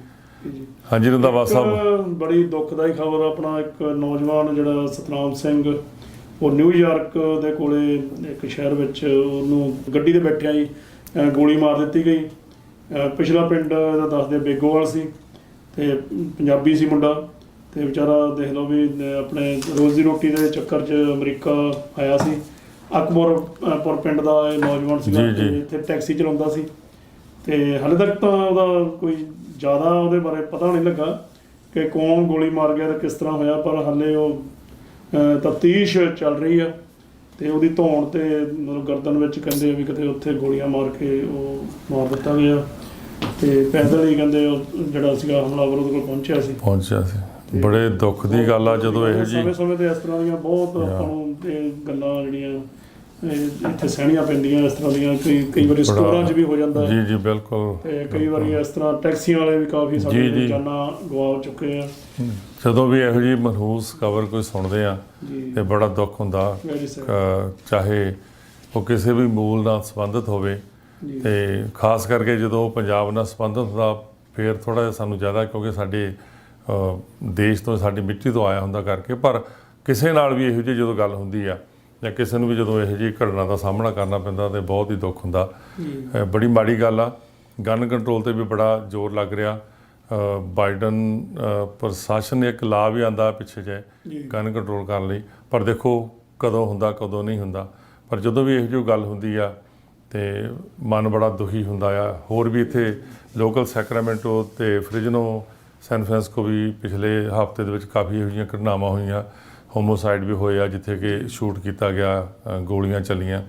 ਹਾਂਜੀ ਰੰਧਾਵਾ ਸਾਹਿਬ, ਬੜੀ ਦੁਖਦਾਈ ਖਬਰ ਆਪਣਾ ਇੱਕ ਨੌਜਵਾਨ ਜਿਹੜਾ ਸਤਨਾਮ ਸਿੰਘ, ਉਹ ਨਿਊਯਾਰਕ ਦੇ ਕੋਲੇ ਇੱਕ ਸ਼ਹਿਰ ਵਿੱਚ ਉਹਨੂੰ ਗੱਡੀ ਦੇ ਬੈਠਿਆਂ ਹੀ ਗੋਲੀ ਮਾਰ ਦਿੱਤੀ ਗਈ। ਪਿਛਲਾ ਪਿੰਡ ਦਾ ਦੱਸਦੇ ਬੇਗੋਵਾਲ ਸੀ ਤੇ ਪੰਜਾਬੀ ਸੀ ਮੁੰਡਾ, ਤੇ ਵਿਚਾਰਾ ਦੇਖ ਲਓ ਵੀ ਆਪਣੇ ਰੋਜ਼ੀ ਰੋਟੀ ਦੇ ਚੱਕਰ 'ਚ ਅਮਰੀਕਾ ਆਇਆ ਸੀ। ਅਕਬਰਪੁਰ ਪਿੰਡ ਦਾ ਇਹ ਨੌਜਵਾਨ ਸੀਗਾ, ਇੱਥੇ ਟੈਕਸੀ ਚਲਾਉਂਦਾ ਸੀ ਤੇ ਹਾਲੇ ਤੱਕ ਤਾਂ ਉਹਦਾ ਕੋਈ ਜ਼ਿਆਦਾ ਉਹਦੇ ਬਾਰੇ ਪਤਾ ਨਹੀਂ ਲੱਗਾ ਕਿ ਕੌਣ ਗੋਲੀ ਮਾਰ ਗਿਆ ਤੇ ਕਿਸ ਤਰ੍ਹਾਂ ਹੋਇਆ, ਪਰ ਹਾਲੇ ਉਹ ਤਫਤੀਸ਼ ਚੱਲ ਰਹੀ ਆ। ਤੇ ਉਹਦੀ ਧੌਣ ਤੇ ਮਤਲਬ ਗਰਦਨ ਵਿੱਚ ਕਹਿੰਦੇ ਵੀ ਕਿਤੇ ਉੱਥੇ ਗੋਲੀਆਂ ਮਾਰ ਕੇ ਉਹ ਮਾਰ ਦਿੱਤਾ ਗਿਆ, ਤੇ ਪੈਦਲ ਹੀ ਕਹਿੰਦੇ ਉਹ ਜਿਹੜਾ ਸੀਗਾ ਹਮਲਾਵਰ ਉਹਦੇ ਕੋਲ ਪਹੁੰਚਿਆ ਸੀ। ਬੜੇ ਦੁੱਖ ਦੀ ਗੱਲ ਆ ਜਦੋਂ ਇਹੋ ਜਿਹੀ ਸਮੇਂ ਤੇ ਇਸ ਤਰ੍ਹਾਂ ਦੀਆਂ ਬਹੁਤ ਆਪਾਂ ਨੂੰ ਇਹ ਗੱਲਾਂ ਜਿਹੜੀਆਂ ਇੱਥੇ ਸਹਿਣੀਆਂ ਪੈਂਦੀਆਂ ਇਸ ਤਰ੍ਹਾਂ ਦੀਆਂ। ਕਈ ਵਾਰੀ ਸਟੋਰਾਂ 'ਚ ਵੀ ਹੋ ਜਾਂਦਾ ਜੀ ਜੀ ਬਿਲਕੁਲ, ਤੇ ਕਈ ਵਾਰੀ ਇਸ ਤਰ੍ਹਾਂ ਟੈਕਸੀਆਂ ਵਾਲੇ ਵੀ ਕਾਫੀ ਸਾਡੇ ਜਾਨਾਂ ਗਵਾ ਚੁੱਕੇ ਆ। ਜਦੋਂ ਵੀ ਇਹੋ ਜਿਹੀ ਮਨਹੂਸ ਖਬਰ ਕੋਈ ਸੁਣਦੇ ਆ ਤੇ ਬੜਾ ਦੁੱਖ ਹੁੰਦਾ, ਚਾਹੇ ਉਹ ਕਿਸੇ ਵੀ ਮੂਲ ਨਾਲ ਸੰਬੰਧਿਤ ਹੋਵੇ, ਤੇ ਖਾਸ ਕਰਕੇ ਜਦੋਂ ਪੰਜਾਬ ਨਾਲ ਸੰਬੰਧਿਤ ਹੁੰਦਾ ਫਿਰ ਥੋੜ੍ਹਾ ਜਿਹਾ ਸਾਨੂੰ ਜ਼ਿਆਦਾ, ਕਿਉਂਕਿ ਸਾਡੇ ਦੇਸ਼ ਤੋਂ ਸਾਡੀ ਮਿੱਟੀ ਤੋਂ ਆਇਆ ਹੁੰਦਾ ਕਰਕੇ। ਪਰ ਕਿਸੇ ਨਾਲ ਵੀ ਇਹੋ ਜਿਹੀ ਜਦੋਂ ਗੱਲ ਹੁੰਦੀ ਆ ਜਾਂ ਕਿਸੇ ਨੂੰ ਵੀ ਜਦੋਂ ਇਹੋ ਜਿਹੀ ਘਟਨਾ ਦਾ ਸਾਹਮਣਾ ਕਰਨਾ ਪੈਂਦਾ ਤੇ ਬਹੁਤ ਹੀ ਦੁੱਖ ਹੁੰਦਾ। ਬੜੀ ਮਾੜੀ ਗੱਲ ਆ। ਗਨ ਕੰਟਰੋਲ ਤੇ ਵੀ ਬੜਾ ਜ਼ੋਰ ਲੱਗ ਰਿਹਾ। ਬਾਈਡਨ ਪ੍ਰਸ਼ਾਸਨ ਨੇ ਇੱਕ ਲਾਅ ਵੀ ਆਂਦਾ ਪਿੱਛੇ ਜਿਹੇ ਗਨ ਕੰਟਰੋਲ ਕਰਨ ਲਈ, ਪਰ ਦੇਖੋ ਕਦੋਂ ਹੁੰਦਾ ਕਦੋਂ ਨਹੀਂ ਹੁੰਦਾ। ਪਰ ਜਦੋਂ ਵੀ ਇਹੋ ਜਿਹੀ ਗੱਲ ਹੁੰਦੀ ਆ ਤੇ ਮਨ ਬੜਾ ਦੁਖੀ ਹੁੰਦਾ ਆ। ਹੋਰ ਵੀ ਇੱਥੇ ਲੋਕਲ ਸੈਕਰਾਮੈਂਟੋ ਤੇ ਫ੍ਰਿਜ਼ਨੋ, ਸੈਨ ਫਰਾਂਸਿਸਕੋ ਵੀ ਪਿਛਲੇ ਹਫ਼ਤੇ ਦੇ ਵਿੱਚ ਕਾਫੀ ਇਹੋ ਜਿਹੀਆਂ ਘਟਨਾਵਾਂ ਹੋਈਆਂ, ਹੋਮੋਸਾਈਡ ਵੀ ਹੋਏ ਆ ਜਿੱਥੇ ਕਿ ਸ਼ੂਟ ਕੀਤਾ ਗਿਆ, ਗੋਲੀਆਂ ਚੱਲੀਆਂ।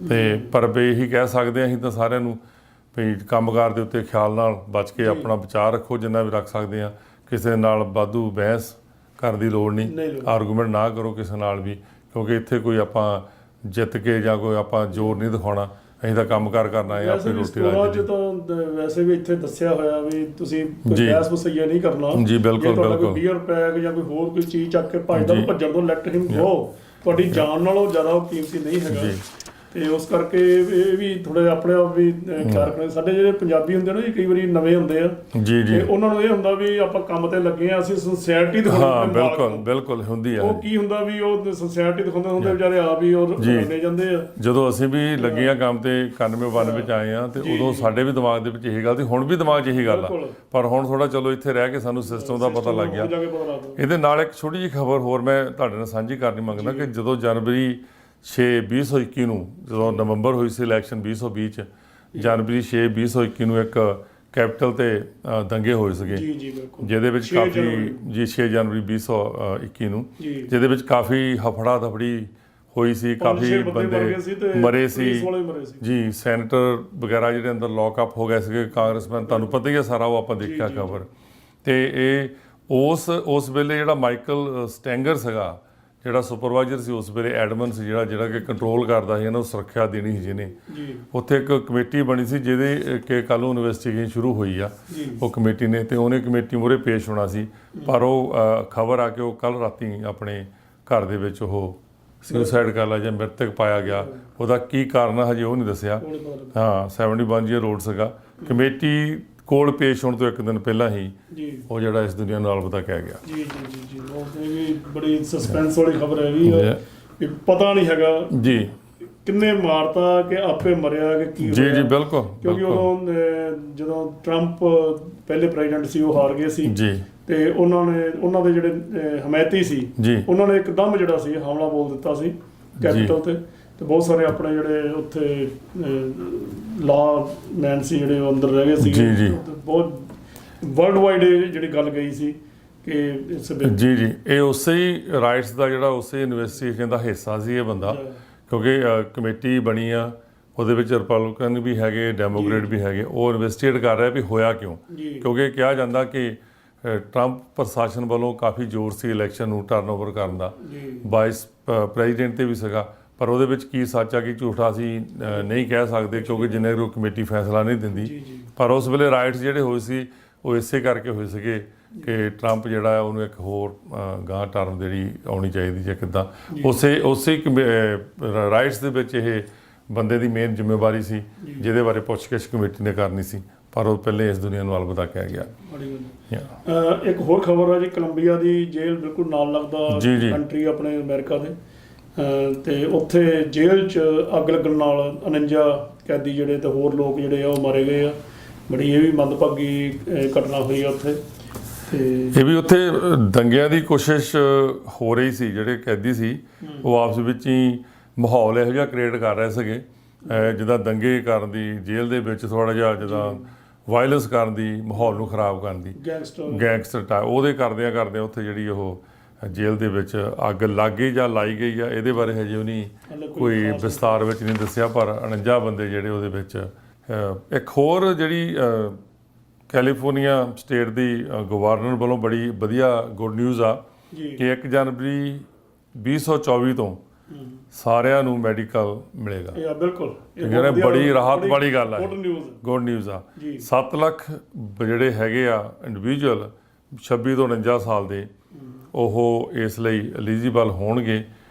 ਤੇ ਪਰ ਵੀ ਇਹੀ ਕਹਿ ਸਕਦੇ ਹਾਂ ਅਸੀਂ ਤਾਂ ਸਾਰਿਆਂ ਨੂੰ ਵੀ ਕੰਮਕਾਰ ਦੇ ਉੱਤੇ ਖਿਆਲ ਨਾਲ ਬਚ ਕੇ ਆਪਣਾ ਬਚਾਅ ਰੱਖੋ ਜਿੰਨਾ ਵੀ ਰੱਖ ਸਕਦੇ ਆ। ਕਿਸੇ ਨਾਲ ਵਾਧੂ ਬਹਿਸ ਕਰਨ ਦੀ ਲੋੜ ਨਹੀਂ, ਆਰਗੂਮੈਂਟ ਨਾ ਕਰੋ ਕਿਸੇ ਨਾਲ ਵੀ, ਕਿਉਂਕਿ ਇੱਥੇ ਕੋਈ ਆਪਾਂ ਜਿੱਤ ਕੇ ਜਾਂ ਕੋਈ ਆਪਾਂ ਜ਼ੋਰ ਨਹੀਂ ਦਿਖਾਉਣਾ। ਅਸੀਂ ਤਾਂ ਕੰਮਕਾਰ ਕਰਨਾ ਹੈ, ਆਪਣੀ ਰੋਟੀ ਰਾਜੀ। ਤਾਂ ਵੈਸੇ ਵੀ ਇੱਥੇ ਦੱਸਿਆ ਹੋਇਆ ਵੀ ਤੁਸੀਂ ਬਹਿਸ ਵਸਈਆ ਨਹੀਂ ਕਰਨਾ ਜੀ। ਬਿਲਕੁਲ ਬਿਲਕੁਲ, ਬੀਅਰ ਪੈਕ ਜਾਂ ਕੋਈ ਹੋਰ ਕੋਈ ਚੀਜ਼ ਚੱਕ ਕੇ ਭੱਜਣ ਤੋਂ ਲੈਟ ਹਿਮ ਗੋ। ਤੁਹਾਡੀ ਜਾਨ ਨਾਲੋਂ ਜ਼ਿਆਦਾ ਉਹ ਕੀਮਤੀ ਨਹੀਂ ਹੈਗਾ। ਤੇ ਉਸ ਕਰਕੇ ਇਹ ਵੀ ਥੋੜਾ ਜਿਹਾ ਆਪਣੇ ਆਪ ਵੀ ਖਿਆਲ ਰੱਖਣਾ। ਸਾਡੇ ਜਿਹੜੇ ਪੰਜਾਬੀ ਹੁੰਦੇ ਨਾ ਜੀ, ਕਈ ਵਾਰੀ ਨਵੇਂ ਹੁੰਦੇ ਆ ਜੀ ਜੀ, ਉਹਨਾਂ ਨੂੰ ਇਹ ਹੁੰਦਾ ਵੀ ਆਪਾਂ ਕੰਮ ਤੇ ਲੱਗੇ ਆ, ਅਸੀਂ ਸਿੰਸੀਅਰਿਟੀ ਦਿਖਾਉਣੀ। ਬਿਲਕੁਲ ਬਿਲਕੁਲ ਹੁੰਦੀ ਆ। ਉਹ ਕੀ ਹੁੰਦਾ ਵੀ ਉਹ ਸਿੰਸੀਅਰਿਟੀ ਦਿਖਾਉਂਦੇ ਹੁੰਦੇ ਵਿਚਾਰੇ ਆਪ ਹੀ ਉਹ ਲੈ ਜਾਂਦੇ ਆ। ਜਦੋਂ ਅਸੀਂ ਵੀ ਲੱਗੇ ਆ ਕੰਮ ਤੇ 91 ਵਿੱਚ ਆਏ ਆ, ਤੇ ਉਦੋਂ ਸਾਡੇ ਵੀ ਦਿਮਾਗ ਦੇ ਵਿੱਚ ਇਹੀ ਗੱਲ ਸੀ, ਹੁਣ ਵੀ ਦਿਮਾਗ 'ਚ ਇਹੀ ਗੱਲ ਆ। ਪਰ ਹੁਣ ਥੋੜਾ ਚਲੋ ਇੱਥੇ ਰਹਿ ਕੇ ਸਾਨੂੰ ਸਿਸਟਮ ਦਾ ਪਤਾ ਲੱਗ ਗਿਆ। ਇਹਦੇ ਨਾਲ ਇੱਕ ਛੋਟੀ ਜਿਹੀ ਖਬਰ ਹੋਰ ਮੈਂ ਤੁਹਾਡੇ ਨਾਲ ਸਾਂਝੀ ਕਰਨੀ ਮੰਗਦਾ ਕਿ ਜਦੋਂ ਜਨਵਰੀ 6, 2021 ਨੂੰ ਜਦੋਂ ਨਵੰਬਰ ਹੋਈ ਸੀ ਇਲੈਕਸ਼ਨ 2020 'ਚ, ਜਨਵਰੀ 6, 2021 ਨੂੰ ਇੱਕ ਕੈਪੀਟਲ ਤੇ ਦੰਗੇ ਹੋਏ ਸੀਗੇ ਜਿਹਦੇ ਵਿੱਚ ਕਾਫੀ 6 ਜਨਵਰੀ 2021 ਨੂੰ ਜਿਹਦੇ ਵਿੱਚ ਕਾਫੀ ਹਫੜਾ ਦਫੜੀ ਹੋਈ ਸੀ, ਕਾਫੀ ਬੰਦੇ ਮਰੇ ਸੀ ਜੀ। ਸੈਨੇਟਰ ਵਗੈਰਾ ਜਿਹੜੇ ਅੰਦਰ ਲੌਕਅਪ ਹੋ ਗਏ ਸੀਗੇ, ਕਾਂਗਰਸਮੈਨ, ਤੁਹਾਨੂੰ ਪਤਾ ਹੀ ਹੈ ਸਾਰਾ ਉਹ ਆਪਾਂ ਦੇਖਿਆ ਖਬਰ। ਤੇ ਇਹ ਉਸ ਵੇਲੇ ਜਿਹੜਾ ਮਾਈਕਲ ਸਟੈਂਗਰ ਸੀਗਾ, ਜਿਹੜਾ ਸੁਪਰਵਾਈਜ਼ਰ ਸੀ ਉਸ ਵੇਲੇ, ਐਡਮਨ ਸੀ ਜਿਹੜਾ ਕਿ ਕੰਟਰੋਲ ਕਰਦਾ ਸੀ, ਇਹਨਾਂ ਨੂੰ ਸੁਰੱਖਿਆ ਦੇਣੀ ਸੀ ਜਿਹਨੇ, ਉੱਥੇ ਇੱਕ ਕਮੇਟੀ ਬਣੀ ਸੀ ਜਿਹਦੇ ਕਿ ਕੱਲ੍ਹ ਨੂੰ ਇਨਵੈਸਟੀਗੇਸ਼ਨ ਸ਼ੁਰੂ ਹੋਈ ਆ ਉਹ ਕਮੇਟੀ ਨੇ, ਤੇ ਉਹਨੇ ਕਮੇਟੀ ਮੂਹਰੇ ਪੇਸ਼ ਹੋਣਾ ਸੀ। ਪਰ ਉਹ ਖਬਰ ਆ ਕਿ ਉਹ ਕੱਲ੍ਹ ਰਾਤੀ ਆਪਣੇ ਘਰ ਦੇ ਵਿੱਚ ਉਹ ਸੁਸਾਈਡ ਕਰ ਲਿਆ ਜਾਂ ਮ੍ਰਿਤਕ ਪਾਇਆ ਗਿਆ। ਉਹਦਾ ਕੀ ਕਾਰਨ ਆ ਹਜੇ ਉਹ ਨਹੀਂ ਦੱਸਿਆ। ਹਾਂ, 71 ਈਅਰ ਓਲਡ ਸੀਗਾ। ਕਮੇਟੀ ਕੋਲ ਪੇਸ਼ ਹੋਣ ਤੋਂ ਇੱਕ ਦਿਨ ਪਹਿਲਾਂ ਹੀ ਉਹ ਜਿਹੜਾ ਇਸ ਦੁਨੀਆ ਨੂੰ ਅਲਵਿਦਾ ਕਹਿ ਗਿਆ। ਜੀ ਜੀ ਜੀ ਜੀ, ਉਹ ਵੀ ਬੜੀ ਸਸਪੈਂਸ ਵਾਲੀ ਖਬਰ ਹੈਗੀ ਆ ਵੀ ਪਤਾ ਨਹੀਂ ਹੈਗਾ ਜੀ ਕਿੰਨੇ ਮਾਰਤਾ ਕਿ ਆਪੇ ਮਰਿਆ ਕਿ ਕੀ ਜੀ ਜੀ ਬਿਲਕੁਲ। ਕਿਉਂਕਿ ਉਦੋਂ ਜਦੋਂ ਟਰੰਪ ਪਹਿਲੇ ਪ੍ਰੈਜ਼ੀਡੈਂਟ ਸੀ ਉਹ ਹਾਰ ਗਏ ਸੀ ਜੀ, ਤੇ ਉਹਨਾਂ ਦੇ ਜਿਹੜੇ ਹਮਾਇਤੀ ਸੀ ਉਹਨਾਂ ਨੇ ਇੱਕਦਮ ਜਿਹੜਾ ਸੀ ਹਮਲਾ ਬੋਲ ਦਿੱਤਾ ਸੀ ਕੈਪੀਟਲ ਤੇ ਬਹੁਤ ਸਾਰੇ ਆਪਣੇ ਜਿਹੜੇ ਉੱਥੇ ਲਾ ਮੈਨ ਸੀ ਜਿਹੜੇ ਅੰਦਰ ਰਹਿ ਗਏ ਸੀ। ਬਹੁਤ ਵਰਲਡ ਵਾਈਡ ਜਿਹੜੀ ਗੱਲ ਗਈ ਸੀ ਕਿ ਜੀ ਜੀ ਇਹ ਉਸੇ ਹੀ ਰਾਈਟਸ ਦਾ ਜਿਹੜਾ ਉਸੇ ਇਨਵੈਸਟੀਗੇਸ਼ਨ ਦਾ ਹਿੱਸਾ ਸੀ ਇਹ ਬੰਦਾ, ਕਿਉਂਕਿ ਕਮੇਟੀ ਬਣੀ ਆ ਉਹਦੇ ਵਿੱਚ ਰਿਪਬਲਿਕਨ ਵੀ ਹੈਗੇ, ਡੈਮੋਕ੍ਰੇਟ ਵੀ ਹੈਗੇ। ਉਹ ਇਨਵੈਸਟੀਗੇਟ ਕਰ ਰਿਹਾ ਵੀ ਹੋਇਆ ਕਿਉਂ, ਕਿਉਂਕਿ ਕਿਹਾ ਜਾਂਦਾ ਕਿ ਟਰੰਪ ਪ੍ਰਸ਼ਾਸਨ ਵੱਲੋਂ ਕਾਫੀ ਜ਼ੋਰ ਸੀ ਇਲੈਕਸ਼ਨ ਨੂੰ ਟਰਨਓਵਰ ਕਰਨ ਦਾ, ਵਾਈਸ ਪ੍ਰੈਜ਼ੀਡੈਂਟ ਤੇ ਵੀ ਸੀਗਾ। ਪਰ ਉਹਦੇ ਵਿੱਚ ਕੀ ਸੱਚ ਆ ਕੀ ਝੂਠਾ ਅਸੀਂ ਨਹੀਂ ਕਹਿ ਸਕਦੇ, ਕਿਉਂਕਿ ਜਿੰਨੇ ਉਹ ਕਮੇਟੀ ਫੈਸਲਾ ਨਹੀਂ ਦਿੰਦੀ। ਪਰ ਉਸ ਵੇਲੇ ਰਾਈਟਸ ਜਿਹੜੇ ਹੋਏ ਸੀ ਉਹ ਇਸੇ ਕਰਕੇ ਹੋਏ ਸੀਗੇ ਕਿ ਟਰੰਪ ਜਿਹੜਾ ਉਹਨੂੰ ਇੱਕ ਹੋਰ ਗਾਂ ਟਰਮ ਜਿਹੜੀ ਆਉਣੀ ਚਾਹੀਦੀ ਜਾਂ ਕਿੱਦਾਂ। ਉਸੇ ਰਾਈਟਸ ਦੇ ਵਿੱਚ ਇਹ ਬੰਦੇ ਦੀ ਮੇਨ ਜ਼ਿੰਮੇਵਾਰੀ ਸੀ ਜਿਹਦੇ ਬਾਰੇ ਪੁੱਛਗਿੱਛ ਕਮੇਟੀ ਨੇ ਕਰਨੀ ਸੀ, ਪਰ ਉਹ ਪਹਿਲੇ ਇਸ ਦੁਨੀਆ ਨੂੰ ਅਲਵਿਦਾ ਕਹਿ ਗਿਆ। ਇੱਕ ਹੋਰ ਖਬਰ ਹੈ ਜੀ, ਕੋਲੰਬੀਆ ਦੀ ਜੇਲ੍ਹ ਬਿਲਕੁਲ ਨਾਲ ਲੱਗਦਾ ਕੰਟਰੀ ਆਪਣੇ ਅਮਰੀਕਾ ਦੇ, ਤੇ ਉੱਥੇ ਜੇਲ੍ਹ 'ਚ ਅੱਗ ਲੱਗਣ ਨਾਲ 49 ਕੈਦੀ ਜਿਹੜੇ ਤੇ ਹੋਰ ਲੋਕ ਜਿਹੜੇ ਆ ਉਹ ਮਾਰੇ ਗਏ ਆ। ਬੜੀ ਇਹ ਵੀ ਮੰਦਭਾਗੀ ਘਟਨਾ ਹੋਈ ਆ ਉੱਥੇ। ਇਹ ਵੀ ਉੱਥੇ ਦੰਗਿਆਂ ਦੀ ਕੋਸ਼ਿਸ਼ ਹੋ ਰਹੀ ਸੀ, ਜਿਹੜੇ ਕੈਦੀ ਸੀ ਉਹ ਆਪਸ ਵਿੱਚ ਹੀ ਮਾਹੌਲ ਇਹੋ ਜਿਹਾ ਕ੍ਰੀਏਟ ਕਰ ਰਹੇ ਸੀਗੇ ਜਿੱਦਾਂ ਦੰਗੇ ਕਰਨ ਦੀ, ਜੇਲ੍ਹ ਦੇ ਵਿੱਚ ਥੋੜ੍ਹਾ ਜਿਹਾ ਜਿੱਦਾਂ ਵਾਇਲੈਂਸ ਕਰਨ ਦੀ, ਮਾਹੌਲ ਨੂੰ ਖਰਾਬ ਕਰਨ ਦੀ, ਗੈਂਗਸਟਰ ਟਾਈਪ ਉਹਦੇ ਕਰਦਿਆਂ ਉੱਥੇ ਜਿਹੜੀ ਉਹ ਜੇਲ੍ਹ ਦੇ ਵਿੱਚ ਅੱਗ ਲੱਗ ਗਈ ਜਾਂ ਲਾਈ ਗਈ ਆ, ਇਹਦੇ ਬਾਰੇ ਹਜੇ ਉਹਨੇ ਕੋਈ ਵਿਸਤਾਰ ਵਿੱਚ ਨਹੀਂ ਦੱਸਿਆ। ਪਰ 49 ਬੰਦੇ ਜਿਹੜੇ ਉਹਦੇ ਵਿੱਚ। ਇੱਕ ਹੋਰ ਜਿਹੜੀ ਕੈਲੀਫੋਰਨੀਆ ਸਟੇਟ ਦੀ ਗਵਰਨਰ ਵੱਲੋਂ ਬੜੀ ਵਧੀਆ ਗੁੱਡ ਨਿਊਜ਼ ਆ ਕਿ 1 ਜਨਵਰੀ 2024 ਤੋਂ ਸਾਰਿਆਂ ਨੂੰ ਮੈਡੀਕਲ ਮਿਲੇਗਾ। ਬਿਲਕੁਲ, ਇਹ ਬੜੀ ਰਾਹਤ ਵਾਲੀ ਗੱਲ ਆ, ਗੁੱਡ ਨਿਊਜ਼ ਆ। 7 ਲੱਖ ਜਿਹੜੇ ਹੈਗੇ ਆ ਇੰਡੀਵਿਜੂਅਲ 26 ਤੋਂ 49 ਸਾਲ ਦੇ, ਉਹ ਇਸ ਲਈ ਐਲੀਜੀਬਲ ਹੋਣਗੇ।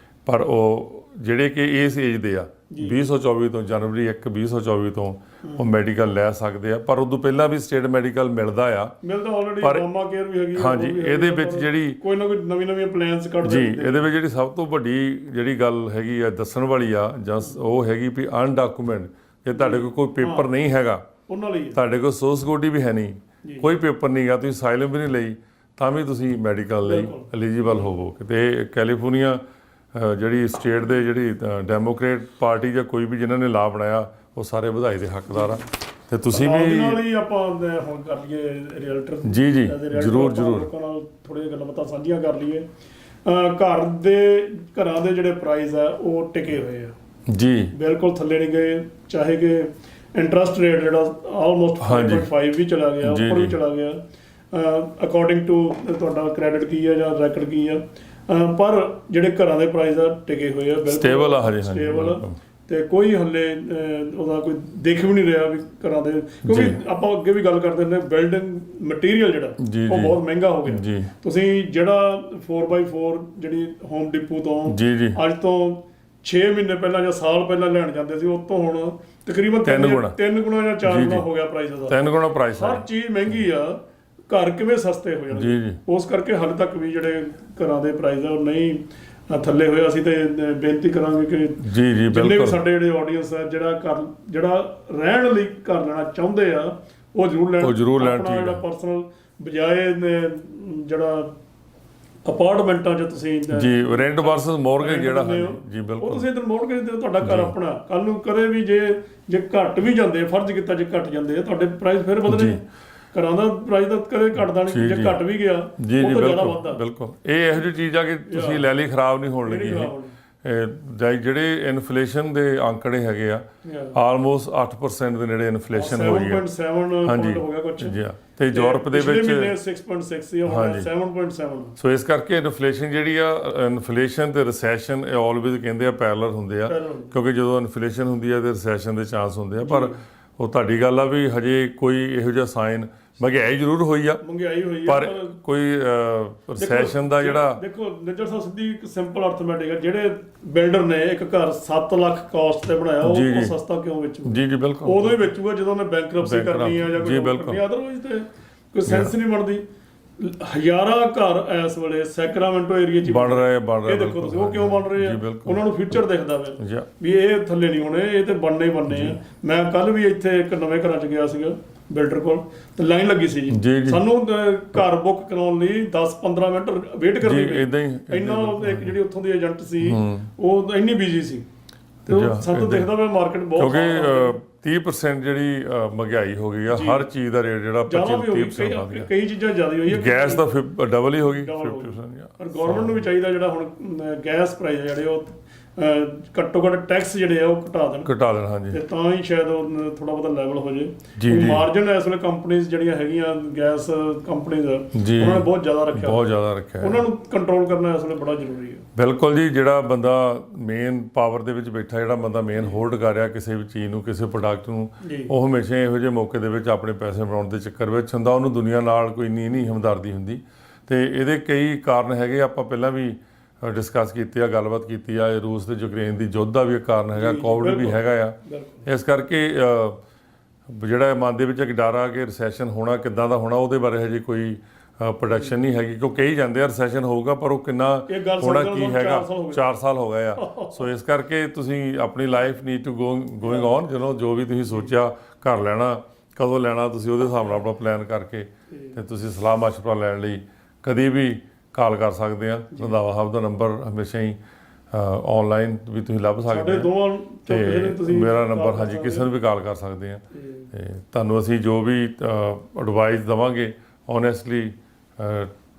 ਪਰ ਉਹ ਜਿਹੜੇ ਕਿ ਇਸ ਏਜ ਦੇ ਆ 2024 ਤੋਂ ਜਨਵਰੀ 1 2024 ਤੋਂ ਉਹ ਮੈਡੀਕਲ ਲੈ ਸਕਦੇ ਆ। ਪਰ ਉਦੋਂ ਪਹਿਲਾਂ ਵੀ ਸਟੇਟ ਮੈਡੀਕਲ ਮਿਲਦਾ ਆਲਰੇਡੀ, ਓਬਾਮਾ ਕੇਅਰ ਵੀ ਹੈਗੀ। ਹਾਂਜੀ, ਇਹਦੇ ਵਿੱਚ ਜਿਹੜੀ ਕੋਈ ਨਾ ਕੋਈ ਨਵੀਂ ਪਲਾਨਸ ਕੱਢਦੇ ਜੀ, ਇਹਦੇ ਵਿੱਚ ਜਿਹੜੀ ਸਭ ਤੋਂ ਵੱਡੀ ਜਿਹੜੀ ਗੱਲ ਹੈਗੀ ਆ ਦੱਸਣ ਵਾਲੀ ਆ ਜਾਂ ਉਹ ਹੈਗੀ ਵੀ ਅਨਡਾਕੂਮੈਂਟ, ਜੇ ਤੁਹਾਡੇ ਕੋਲ ਕੋਈ ਪੇਪਰ ਨਹੀਂ ਹੈਗਾ, ਤੁਹਾਡੇ ਕੋਲ ਸੋਰਸ ਕੋਡ ਵੀ ਹੈ ਨਹੀਂ, ਕੋਈ ਪੇਪਰ ਨਹੀਂ ਗਾ, ਤੁਸੀਂ ਸਾਈਲਮ ਵੀ ਨਹੀਂ ਲਈ, ਤਾਂ ਵੀ ਤੁਸੀਂ ਮੈਡੀਕਲ ਲਈ ਐਲੀਜੀਬਲ ਹੋਵੋਗੇ। ਤੇ ਕੈਲੀਫੋਰਨੀਆ ਜਿਹੜੀ ਸਟੇਟ ਦੇ ਜਿਹੜੀ ਡੈਮੋਕ੍ਰੇਟ ਪਾਰਟੀ ਜਾਂ ਕੋਈ ਵੀ ਜਿਨ੍ਹਾਂ ਨੇ ਲਾਅ ਬਣਾਇਆ ਉਹ ਸਾਰੇ ਵਧਾਈ ਦੇ ਹੱਕਦਾਰ ਆ। ਤੇ ਤੁਸੀਂ ਵੀ ਆਪਾਂ ਹੁਣ ਕਰ ਲਈਏ ਰੀਅਲਟਰ। ਜੀ ਜੀ ਜ਼ਰੂਰ ਲੋਕਾਂ ਨਾਲ ਥੋੜ੍ਹੀਆਂ ਗੱਲਾਂ ਬਾਤਾਂ ਸਾਂਝੀਆਂ ਕਰ ਲਈਏ। ਘਰਾਂ ਦੇ ਜਿਹੜੇ ਪ੍ਰਾਈਸ ਆ ਉਹ ਟਿਕੇ ਹੋਏ ਆ ਜੀ, ਬਿਲਕੁਲ ਥੱਲੇ ਨਹੀਂ ਗਏ। ਚਾਹੇ ਕਿ ਇੰਟਰਸਟ ਰੇਟ ਜਿਹੜਾ ਆਲਮੋਸਟ 5.5 ਵੀ ਚਲਾ ਗਿਆ, ਉੱਪਰ ਵੀ ਚਲਾ ਗਿਆ, ਅਕੋਰਡਿੰਗ ਟੂ ਤੁਹਾਡਾ ਕ੍ਰੈਡਿਟ ਕੀ ਆ ਜਾਂ ਰੈਕਡ ਕੀ ਆ। ਪਰ ਜਿਹੜੇ ਘਰਾਂ ਦੇ ਪ੍ਰਾਈਸ ਆ ਟਿਕੇ ਹੋਏ ਆ, ਬਿਲਕੁਲ ਸਟੇਬਲ ਆ, ਹਜੇ ਸਟੇਬਲ, ਤੇ ਕੋਈ ਹੱਲੇ ਉਹਦਾ ਕੋਈ ਦਿਖ ਵੀ ਨਹੀਂ ਰਿਹਾ ਵੀ ਘਰਾਂ ਦੇ, ਕਿਉਂਕਿ ਆਪਾਂ ਅੱਗੇ ਵੀ ਗੱਲ ਕਰਦੇ ਹੁੰਦੇ ਬਿਲਡਿੰਗ ਮਟੀਰੀਅਲ ਜਿਹੜਾ ਉਹ ਬਹੁਤ ਮਹਿੰਗਾ ਹੋ ਗਿਆ। ਤੁਸੀਂ ਜਿਹੜਾ 4x4 ਜਿਹੜੀ ਹੋਮ ਡਿਪੂ ਤੋਂ ਅੱਜ ਤੋਂ 6 ਮਹੀਨੇ ਪਹਿਲਾਂ ਜਾਂ ਸਾਲ ਪਹਿਲਾਂ ਲੈਣ ਜਾਂਦੇ ਸੀ, ਉਹ ਤੋਂ ਹੁਣ ਤਕਰੀਬਨ 3 ਗੁਣਾ ਜਾਂ 4 ਗੁਣਾ ਹੋ ਗਿਆ ਪ੍ਰਾਈਸ ਦਾ। 3 ਗੁਣਾ ਪ੍ਰਾਈਸ, ਹਰ ਚੀਜ਼ ਮਹਿੰਗੀ ਆ। ਘਰ ਕਿਵੇਂ ਸਸਤੇ ਹੋ ਜਾਣਗੇ? ਉਸ ਕਰਕੇ ਹਾਲੇ ਤੱਕ ਵੀ ਜਿਹੜੇ ਘਰਾਂ ਦੇ ਪ੍ਰਾਈਸ ਆ ਉਹ ਨਹੀਂ ਥੱਲੇ ਹੋਏ। ਅਸੀਂ ਤੇ ਬੇਨਤੀ ਕਰਾਂਗੇ ਕਿ ਜਿੰਨੇ ਵੀ ਸਾਡੇ ਜਿਹੜੇ ਆਡੀਅנס ਆ ਜਿਹੜਾ ਰਹਿਣ ਲਈ ਘਰ ਲੈਣਾ ਚਾਹੁੰਦੇ ਆ ਉਹ ਜ਼ਰੂਰ ਲੈਣ। ਜਿਹੜਾ ਪਰਸਨਲ ਬਜਾਏ ਜਿਹੜਾ ਅਪਾਰਟਮੈਂਟਾਂ 'ਚ ਤੁਸੀਂ ਜੀ ਰੈਂਟ ਵਰਸਸ ਮੌਰਗੇਜ ਜਿਹੜਾ ਜੀ ਬਿਲਕੁਲ, ਉਹ ਤੁਸੀਂ ਇੱਧਰ ਮੌਰਗੇਜ ਦੇ ਤੁਹਾਡਾ ਘਰ ਆਪਣਾ, ਕੱਲ ਨੂੰ ਕਦੇ ਵੀ ਜੇ ਘੱਟ ਵੀ ਜਾਂਦੇ, ਫਰਜ਼ ਕੀਤਾ ਜੇ ਘੱਟ ਜਾਂਦੇ ਆ ਤੁਹਾਡੇ ਪ੍ਰਾਈਸ ਫਿਰ ਵਧਣੇ। ਘਰਾਂ ਦਾ ਪ੍ਰਾਈਸ ਤਾਂ ਕਦੇ ਘਟਦਾ ਨਹੀਂ, ਜੇ ਘਟ ਵੀ ਗਿਆ ਉਹ ਤਾਂ ਜ਼ਿਆਦਾ ਵੱਧਦਾ। ਬਿਲਕੁਲ, ਇਹ ਇਹੋ ਜਿਹੀ ਚੀਜ਼ ਆ ਕਿ ਤੁਸੀਂ ਲੈ ਲਈ, ਖਰਾਬ ਨਹੀਂ ਹੋਣ ਲੱਗੀ। ਜਿਹੜੇ ਇਨਫਲੇਸ਼ਨ ਦੇ ਅੰਕੜੇ ਹੈਗੇ ਆ ਆਲਮੋਸਟ 8% ਦੇ ਨੇੜੇ ਇਨਫਲੇਸ਼ਨ ਹੋਈ ਹੈ 7.7 ਹਾਂਜੀ ਹੋ ਗਿਆ ਕੁਝ ਜੀ ਤੇ ਯੂਰਪ ਦੇ ਵਿੱਚ 6.6 ਸੀ ਹੁਣ 7.7 ਸੋ ਇਸ ਕਰਕੇ ਇਨਫਲੇਸ਼ਨ ਜਿਹੜੀ ਆ ਇਨਫਲੇਸ਼ਨ ਤੇ ਰਿਸੈਸ਼ਨ ਇਹ ਆਲਵੇਜ਼ ਕਹਿੰਦੇ ਆ ਪੈਰਲਲ ਹੁੰਦੇ ਆ ਕਿਉਂਕਿ ਜਦੋਂ ਇਨਫਲੇਸ਼ਨ ਹੁੰਦੀ ਆ ਤੇ ਰਿਸੈਸ਼ਨ ਦੇ ਚਾਂਸ ਹੁੰਦੇ ਆ ਪਰ ਉਹ ਤੁਹਾਡੀ ਗੱਲ ਆ ਵੀ ਹਜੇ ਕੋਈ ਇਹੋ ਜਿਹਾ ਸਾਈਨ ਮਹਿੰਗਾਈ ਜ਼ਰੂਰ ਹੋਈ ਆ ਪਰ ਕੋਈ ਰਿਸੈਸ਼ਨ ਦਾ ਜਿਹੜਾ ਦੇਖੋ ਨਿੱਜਰ ਸਾਹਿਬ ਸਿੱਧੀ ਇੱਕ ਸਿੰਪਲ ਅਰਥਮੈਟਿਕ ਹੈ ਜਿਹੜੇ ਬਿਲਡਰ ਨੇ ਇੱਕ ਘਰ 7 ਲੱਖ ਕਾਸਟ ਤੇ ਬਣਾਇਆ ਉਹ ਸਸਤਾ ਕਿਉਂ ਵੇਚੂਗਾ ਜੀ ਬਿਲਕੁਲ ਉਦੋਂ ਹੀ ਵੇਚੂਗਾ ਜਦੋਂ ਉਹਨੇ ਬੈਂਕਰਪਸੀ ਕਰਨੀ ਆ ਜਾਂ ਕੋਈ ਕਰਨੀ ਅਦਰਵਾਈਜ਼ ਤੇ ਕੋਈ ਸੈਂਸ ਨਹੀਂ ਬਣਦੀ ਹਜ਼ਾਰਾਂ ਘਰ ਇਸ ਵੇਲੇ ਸੈਕਰਾਮੈਂਟੋ ਏਰੀਆ 'ਚ ਬਣ ਰਹੇ ਇਹ ਦੇਖੋ ਤੁਸੀਂ ਉਹ ਕਿਉਂ ਬਣ ਰਹੇ ਆ ਉਹਨਾਂ ਨੂੰ ਫਿਊਚਰ ਦਿਖਦਾ ਵੇ ਵੀ ਇਹ ਥੱਲੇ ਨਹੀਂ ਹੋਣੇ ਇਹ ਤੇ ਬਣਨੇ ਹੀ ਬਣਨੇ ਆ ਮੈਂ ਕੱਲ ਵੀ ਇੱਥੇ ਇੱਕ ਨਵੇਂ ਘਰਾਂ 'ਚ ਗਿਆ ਸੀਗਾ ਬਿਲਡਰ ਕੋਲ ਤੇ ਲਾਈਨ ਲੱਗੀ ਸੀ ਜੀ ਸਾਨੂੰ ਘਰ ਬੁੱਕ ਕਰਾਉਣ ਲਈ 10-15 ਮਿੰਟ ਵੇਟ ਕਰਨੀ ਪਈ ਇਦਾਂ ਹੀ ਇੰਨਾ ਇੱਕ ਜਿਹੜੀ ਉੱਥੋਂ ਦੀ ਏਜੰਟ ਸੀ ਉਹ ਇੰਨੀ ਬਿਜ਼ੀ ਸੀ ਤੇ ਸਾਨੂੰ ਦਿਖਦਾ ਵੇ ਮਾਰਕੀਟ ਬਹੁਤ ਕਿਉਂਕਿ 30% ਜਿਹੜੀ ਮਹਿੰਗਾਈ ਹੋ ਗਈ ਆ ਹਰ ਚੀਜ਼ ਦਾ ਰੇਟ ਜਿਹੜਾ 25-30% ਵਧ ਗਿਆ ਕਈ ਚੀਜ਼ਾਂ ਜ਼ਿਆਦਾ ਹੋਈ ਹੈ ਗੈਸ ਦਾ ਡਬਲ ਹੀ ਹੋ ਗਈ 50% ਪਰ ਗਵਰਨਮੈਂਟ ਨੂੰ ਵੀ ਚਾਹੀਦਾ ਜਿਹੜਾ ਹੁਣ ਗੈਸ ਪ੍ਰਾਈਸ ਜਿਹੜੇ ਉਹ ਘੱਟੋ ਘੱਟ ਟੈਕਸ ਜਿਹੜੇ ਆ ਉਹ ਘਟਾ ਦੇਣ ਹਾਂਜੀ ਤੇ ਤਾਂ ਹੀ ਸ਼ਾਇਦ ਉਹ ਥੋੜਾ ਬਹੁਤਾ ਲੈਵਲ ਹੋ ਜੇ ਮਾਰਜਨ ਇਸ ਵੇਲੇ ਕੰਪਨੀਆਂ ਜਿਹੜੀਆਂ ਹੈਗੀਆਂ ਗੈਸ ਕੰਪਨੀਆਂ ਉਹਨਾਂ ਨੇ ਬਹੁਤ ਜ਼ਿਆਦਾ ਰੱਖਿਆ ਉਹਨਾਂ ਨੂੰ ਕੰਟਰੋਲ ਕਰਨਾ ਇਸ ਵੇਲੇ ਬੜਾ ਜ਼ਰੂਰੀ ਹੈ ਬਿਲਕੁਲ ਜੀ ਜਿਹੜਾ ਬੰਦਾ ਮੇਨ ਪਾਵਰ ਦੇ ਵਿੱਚ ਬੈਠਾ ਜਿਹੜਾ ਬੰਦਾ ਮੇਨ ਹੋਲਡ ਕਰ ਰਿਹਾ ਕਿਸੇ ਵੀ ਚੀਜ਼ ਨੂੰ ਕਿਸੇ ਪ੍ਰੋਡਕਟ ਨੂੰ ਉਹ ਹਮੇਸ਼ਾ ਇਹੋ ਜਿਹੇ ਮੌਕੇ ਦੇ ਵਿੱਚ ਆਪਣੇ ਪੈਸੇ ਬਣਾਉਣ ਦੇ ਚੱਕਰ ਵਿੱਚ ਹੁੰਦਾ ਉਹਨੂੰ ਦੁਨੀਆ ਨਾਲ ਕੋਈ ਨਹੀਂ ਹਮਦਰਦੀ ਹੁੰਦੀ ਤੇ ਇਹਦੇ ਕਈ ਕਾਰਨ ਹੈਗੇ ਆਪਾਂ ਪਹਿਲਾਂ ਵੀ ਡਿਸਕਸ ਕੀਤੀ ਆ ਗੱਲਬਾਤ ਕੀਤੀ ਆ ਰੂਸ ਤੇ ਯੂਕਰੇਨ ਦੀ ਯੁੱਧ ਦਾ ਵੀ ਇੱਕ ਕਾਰਨ ਹੈਗਾ ਕੋਵਿਡ ਵੀ ਹੈਗਾ ਆ ਇਸ ਕਰਕੇ ਜਿਹੜਾ ਮਨ ਦੇ ਵਿੱਚ ਇੱਕ ਡਰ ਆ ਕਿ ਰਿਸੈਸ਼ਨ ਹੋਣਾ ਕਿੱਦਾਂ ਦਾ ਹੋਣਾ ਉਹਦੇ ਬਾਰੇ ਹਜੇ ਕੋਈ ਪ੍ਰੋਡਕਸ਼ਨ ਨਹੀਂ ਹੈਗੀ ਕਿਉਂ ਕਹੀ ਜਾਂਦੇ ਆ ਰਿਸੈਸ਼ਨ ਹੋਊਗਾ ਪਰ ਉਹ ਕਿੰਨਾ ਹੋਣਾ ਕੀ ਹੈਗਾ 4 ਸਾਲ ਹੋ ਗਏ ਆ ਸੋ ਇਸ ਕਰਕੇ ਤੁਸੀਂ ਆਪਣੀ life need to going on ਜੋ ਵੀ ਤੁਸੀਂ ਸੋਚਿਆ ਘਰ ਲੈਣਾ ਕਦੋਂ ਲੈਣਾ ਤੁਸੀਂ ਉਹਦੇ ਹਿਸਾਬ ਨਾਲ ਆਪਣਾ ਪਲਾਨ ਕਰਕੇ ਤੇ ਤੁਸੀਂ ਸਲਾਹ ਮਸ਼ਵਰਾ ਲੈਣ ਲਈ ਕਦੀ ਵੀ ਕਾਲ ਕਰ ਸਕਦੇ ਆ ਰੰਧਾਵਾ ਸਾਹਿਬ ਦਾ ਨੰਬਰ ਹਮੇਸ਼ਾ ਹੀ ਆਨਲਾਈਨ ਵੀ ਤੁਸੀਂ ਲੱਭ ਸਕਦੇ ਆ ਤੇ ਮੇਰਾ ਨੰਬਰ ਹਾਂਜੀ ਕਿਸੇ ਨੂੰ ਵੀ ਕਾਲ ਕਰ ਸਕਦੇ ਆ ਤੇ ਤੁਹਾਨੂੰ ਅਸੀਂ ਜੋ ਵੀ ਐਡਵਾਈਸ ਦੇਵਾਂਗੇ ਓਨੈਸਟਲੀ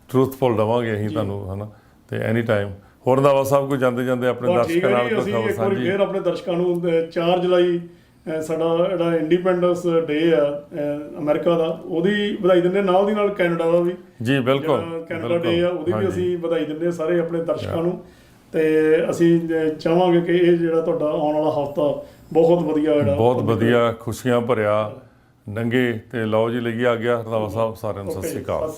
ਟਰੂਥਫੁਲ ਦੇਵਾਂਗੇ ਅਸੀਂ ਤੁਹਾਨੂੰ ਹਨਾ ਤੇ ਐਨੀ ਟਾਈਮ ਹੋਰ ਰੰਧਾਵਾ ਸਾਹਿਬ ਕੋਈ ਜਾਂਦੇ ਆਪਣੇ ਦਰਸ਼ਕਾਂ ਨਾਲ ਕੋਈ ਖਬਰ ਸਾਂਝੀ ਫੇਰ ਆਪਣੇ ਦਰਸ਼ਕਾਂ ਨੂੰ 4 ਜੁਲਾਈ ਸਾਡਾ ਜਿਹੜਾ ਇੰਡੀਪੈਂਡੈਂਸ ਡੇ ਆ ਅਮਰੀਕਾ ਦਾ ਉਹਦੀ ਵਧਾਈ ਦਿੰਦੇ ਨਾਲ ਦੀ ਨਾਲ ਕੈਨੇਡਾ ਦਾ ਵੀ ਜੀ ਬਿਲਕੁਲ ਕੈਨੇਡਾ ਡੇ ਆ ਉਹਦੀ ਵੀ ਅਸੀਂ ਵਧਾਈ ਦਿੰਦੇ ਸਾਰੇ ਆਪਣੇ ਦਰਸ਼ਕਾਂ ਨੂੰ ਤੇ ਅਸੀਂ ਚਾਹਾਂਗੇ ਕਿ ਇਹ ਜਿਹੜਾ ਤੁਹਾਡਾ ਆਉਣ ਵਾਲਾ ਹਫ਼ਤਾ ਬਹੁਤ ਵਧੀਆ ਜਿਹੜਾ ਬਹੁਤ ਵਧੀਆ ਖੁਸ਼ੀਆਂ ਭਰਿਆ ਨੰਗੇ ਤੇ ਲਓ ਜੀ ਲੱਗੀ ਆ ਗਿਆ ਰੰਧਾਵਾ ਸਾਹਿਬ ਸਾਰਿਆਂ ਨੂੰ ਸਤਿ ਸ਼੍ਰੀ ਅਕਾਲ